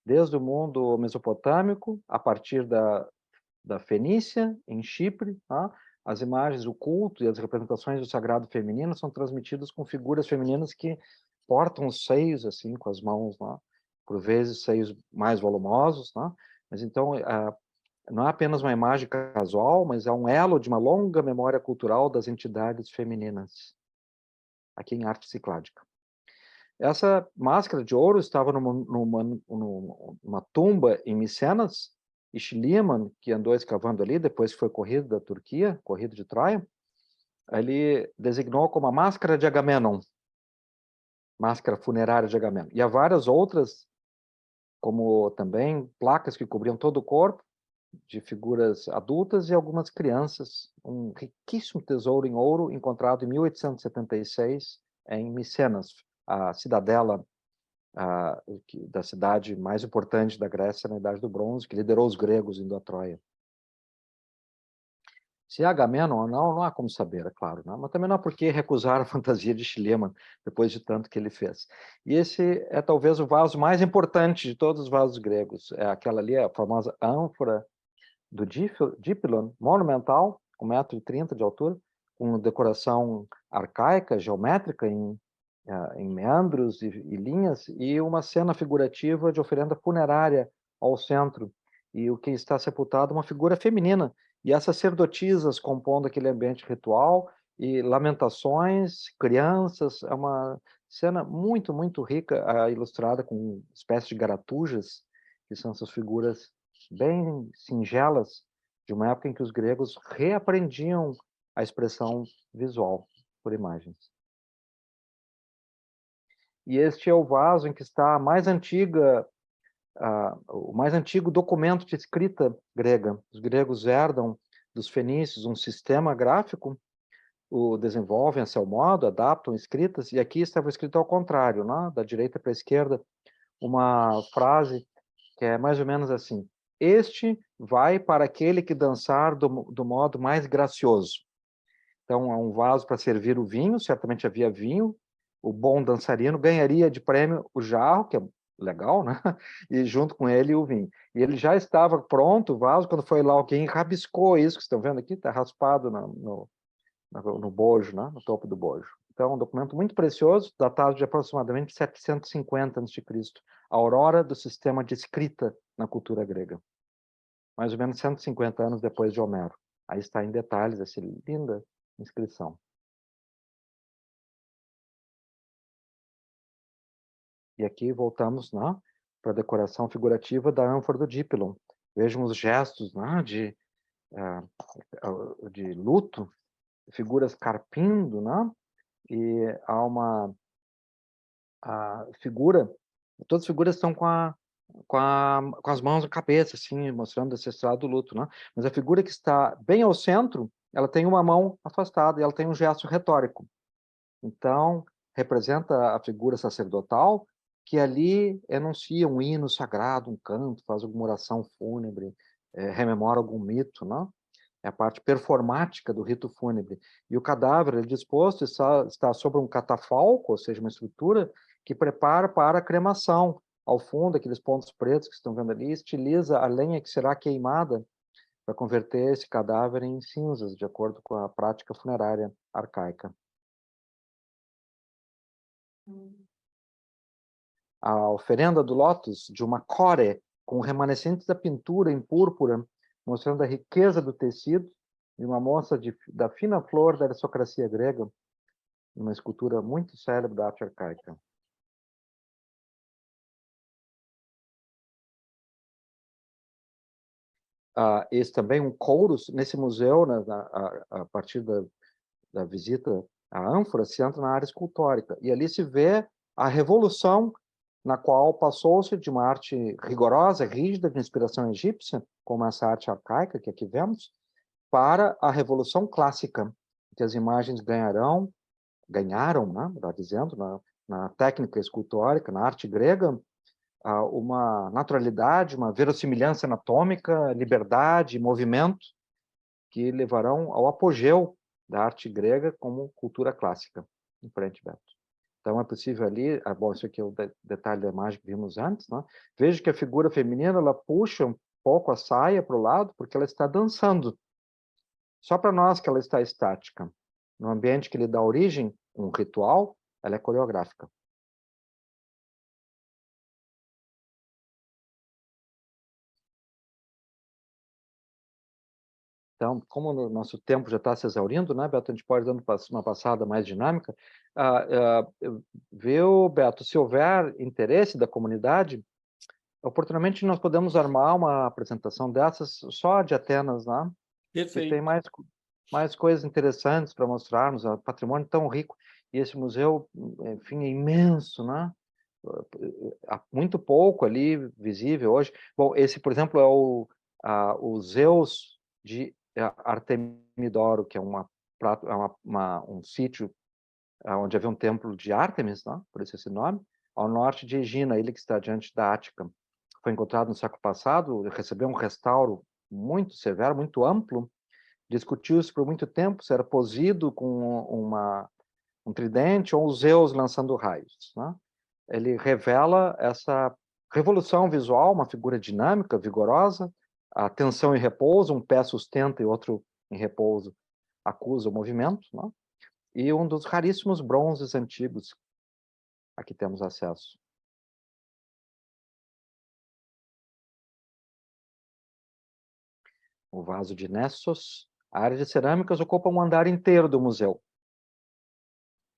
desde o mundo mesopotâmico, a partir da Fenícia, em Chipre, tá? As imagens, o culto e as representações do sagrado feminino são transmitidas com figuras femininas que portam os seios, assim, com as mãos, né? Por vezes seios mais volumosos, né? Mas então, não é apenas uma imagem casual, mas é um elo de uma longa memória cultural das entidades femininas, aqui em arte cicládica. Essa máscara de ouro estava numa tumba em Micenas, e Schliemann, que andou escavando ali, depois que foi corrido da Turquia, corrido de Troia, ele designou como a máscara de Agamenon, máscara funerária de Agamenon. E há várias outras, como também placas que cobriam todo o corpo, de figuras adultas e algumas crianças. Um riquíssimo tesouro em ouro encontrado em 1876 em Micenas, a cidadela da cidade mais importante da Grécia na Idade do Bronze, que liderou os gregos indo a Troia. Se é Agamenon ou não, não há como saber, é claro, né? Mas também não há por que recusar a fantasia de Schliemann, depois de tanto que ele fez. E esse é talvez o vaso mais importante de todos os vasos gregos. É aquela ali, a famosa ânfora do Dipylon, monumental, 1,30 m de altura, com decoração arcaica, geométrica, em meandros e linhas, e uma cena figurativa de oferenda funerária ao centro. E o que está sepultado é uma figura feminina, e as sacerdotisas compondo aquele ambiente ritual, e lamentações, crianças, é uma cena muito, muito rica, ilustrada com uma espécie de garatujas, que são essas figuras bem singelas, de uma época em que os gregos reaprendiam a expressão visual por imagens. E este é o vaso em que está a mais antiga, o mais antigo documento de escrita grega. Os gregos herdam dos fenícios um sistema gráfico, o desenvolvem a seu modo, adaptam escritas, e aqui estava escrito ao contrário, né? Da direita para a esquerda, uma frase que é mais ou menos assim: este vai para aquele que dançar do modo mais gracioso. Então, é um vaso para servir o vinho, certamente havia vinho, o bom dançarino ganharia de prêmio o jarro, que é legal, né? E junto com ele o vinho. E ele já estava pronto, o vaso, quando foi lá alguém rabiscou isso, que estão vendo aqui, está raspado no bojo, né? No topo do bojo. Então, um documento muito precioso, datado de aproximadamente 750 a.C., a aurora do sistema de escrita na cultura grega. Mais ou menos 150 anos depois de Homero. Aí está em detalhes essa linda inscrição. E aqui voltamos, né, para a decoração figurativa da ânfora do Dipylon. Vejam os gestos, né, de luto, figuras carpindo, né, e há uma figura, todas as figuras estão com as mãos na cabeça, assim, mostrando esse estado do luto, né? Mas a figura que está bem ao centro, ela tem uma mão afastada e ela tem um gesto retórico. Então, representa a figura sacerdotal que ali enuncia um hino sagrado, um canto, faz alguma oração fúnebre, rememora algum mito, né? É a parte performática do rito fúnebre. E o cadáver, ele disposto, está sobre um catafalco, ou seja, uma estrutura que prepara para a cremação. Ao fundo, aqueles pontos pretos que estão vendo ali, estiliza a lenha que será queimada para converter esse cadáver em cinzas, de acordo com a prática funerária arcaica. A oferenda do lótus, de uma core, com remanescentes da pintura em púrpura, mostrando a riqueza do tecido, e uma mostra da fina flor da aristocracia grega, uma escultura muito célebre da arte arcaica. Esse também, um kouros, nesse museu, né, a partir da visita à ânfora, se entra na área escultórica, e ali se vê a revolução na qual passou-se de uma arte rigorosa, rígida, de inspiração egípcia, como essa arte arcaica que aqui vemos, para a Revolução Clássica, que as imagens ganharam, né, melhor dizendo, na técnica escultórica, na arte grega, uma naturalidade, uma verossimilhança anatômica, liberdade, movimento, que levarão ao apogeu da arte grega como cultura clássica. Em frente, Beto. Então, é possível ali, bom, isso aqui é o detalhe da imagem que vimos antes, né? Veja que a figura feminina, ela puxa um pouco a saia para o lado, porque ela está dançando. Só para nós que ela está estática. No ambiente que lhe dá origem, um ritual, ela é coreográfica. Então, como o nosso tempo já está se exaurindo, né, Beto, a gente pode dar uma passada mais dinâmica. Viu, Beto, se houver interesse da comunidade, oportunamente nós podemos armar uma apresentação dessas só de Atenas, né? Perfeito. E tem mais coisas interessantes para mostrarmos, o patrimônio tão rico. E esse museu, enfim, é imenso, né? Há muito pouco ali visível hoje. Bom, esse, por exemplo, é o Zeus de Artemidoro, que é um sítio onde havia um templo de Ártemis, né? Por isso esse nome, ao norte de Egina, a ilha que está diante da Ática. Foi encontrado no século passado, recebeu um restauro muito severo, muito amplo. Discutiu-se por muito tempo se era Posido com um tridente ou Zeus lançando raios, né? Ele revela essa revolução visual, uma figura dinâmica, vigorosa, a tensão e repouso, um pé sustenta e outro em repouso acusa o movimento, né? E um dos raríssimos bronzes antigos a que temos acesso. O vaso de Nessos. A área de cerâmicas ocupa um andar inteiro do museu.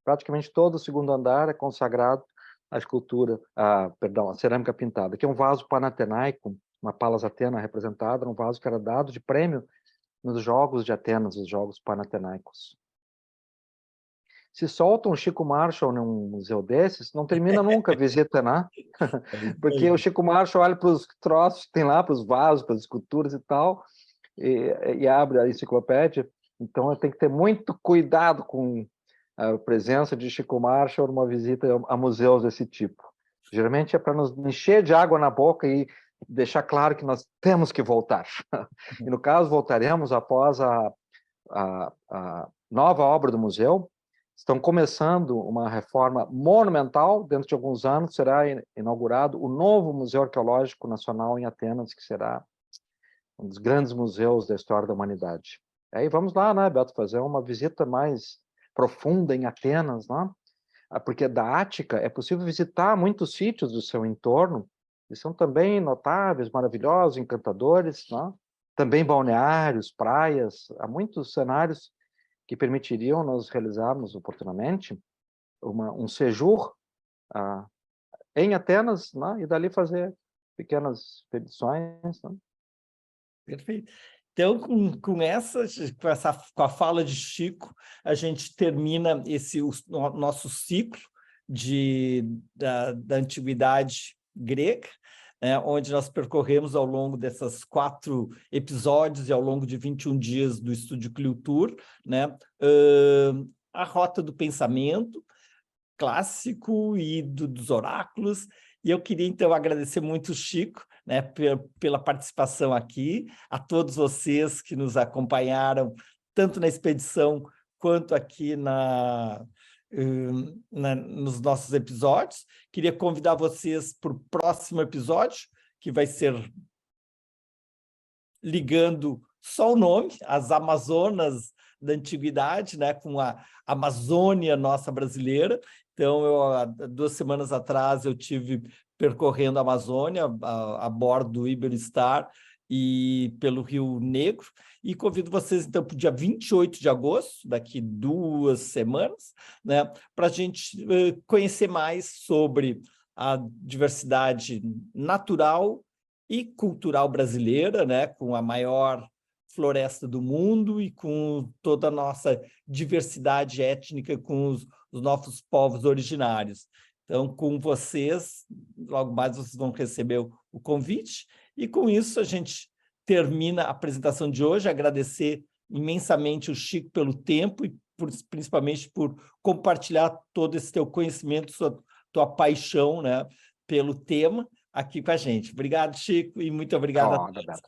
Praticamente todo o segundo andar é consagrado à escultura, à cerâmica pintada, que é um vaso panatenaico, uma Palas Athena representada, um vaso que era dado de prêmio nos Jogos de Atenas, os Jogos Panatenaicos. Se solta um Chico Marshall num museu desses, não termina nunca a visita, né? Porque o Chico Marshall olha para os troços que tem lá, para os vasos, para as esculturas e tal, e abre a enciclopédia. Então, tem que ter muito cuidado com a presença de Chico Marshall numa visita a museus desse tipo. Geralmente é para nos encher de água na boca e deixar claro que nós temos que voltar. E, no caso, voltaremos após a nova obra do museu. Estão começando uma reforma monumental. Dentro de alguns anos será inaugurado o novo Museu Arqueológico Nacional em Atenas, que será um dos grandes museus da história da humanidade. Aí vamos lá, né, Beto, fazer uma visita mais profunda em Atenas, né? Porque da Ática é possível visitar muitos sítios do seu entorno, e são também notáveis, maravilhosos, encantadores, né? Também balneários, praias, há muitos cenários que permitiriam nós realizarmos oportunamente um séjour em Atenas, né? E dali fazer pequenas expedições, né? Perfeito. Então, com a fala de Chico, a gente termina o nosso ciclo da antiguidade grega, né, onde nós percorremos ao longo desses 4 episódios e ao longo de 21 dias do Estúdio Cultura, né, a rota do pensamento clássico e dos oráculos. E eu queria, então, agradecer muito o Chico, né, pela participação aqui, a todos vocês que nos acompanharam, tanto na expedição quanto aqui nos nossos episódios. Queria convidar vocês para o próximo episódio, que vai ser ligando só o nome, as Amazonas da Antiguidade, né, com a Amazônia nossa brasileira. Então, há 2 semanas atrás, eu tive percorrendo a Amazônia a bordo do Iberostar e pelo Rio Negro, e convido vocês, então, para o dia 28 de agosto, daqui 2 semanas, né, para a gente conhecer mais sobre a diversidade natural e cultural brasileira, né, com a maior floresta do mundo e com toda a nossa diversidade étnica, com os nossos povos originários. Então, com vocês, logo mais vocês vão receber o convite, e com isso a gente termina a apresentação de hoje. Agradecer imensamente o Chico pelo tempo e principalmente por compartilhar todo esse teu conhecimento, tua paixão, né, pelo tema aqui com a gente. Obrigado, Chico, e muito obrigado a todos.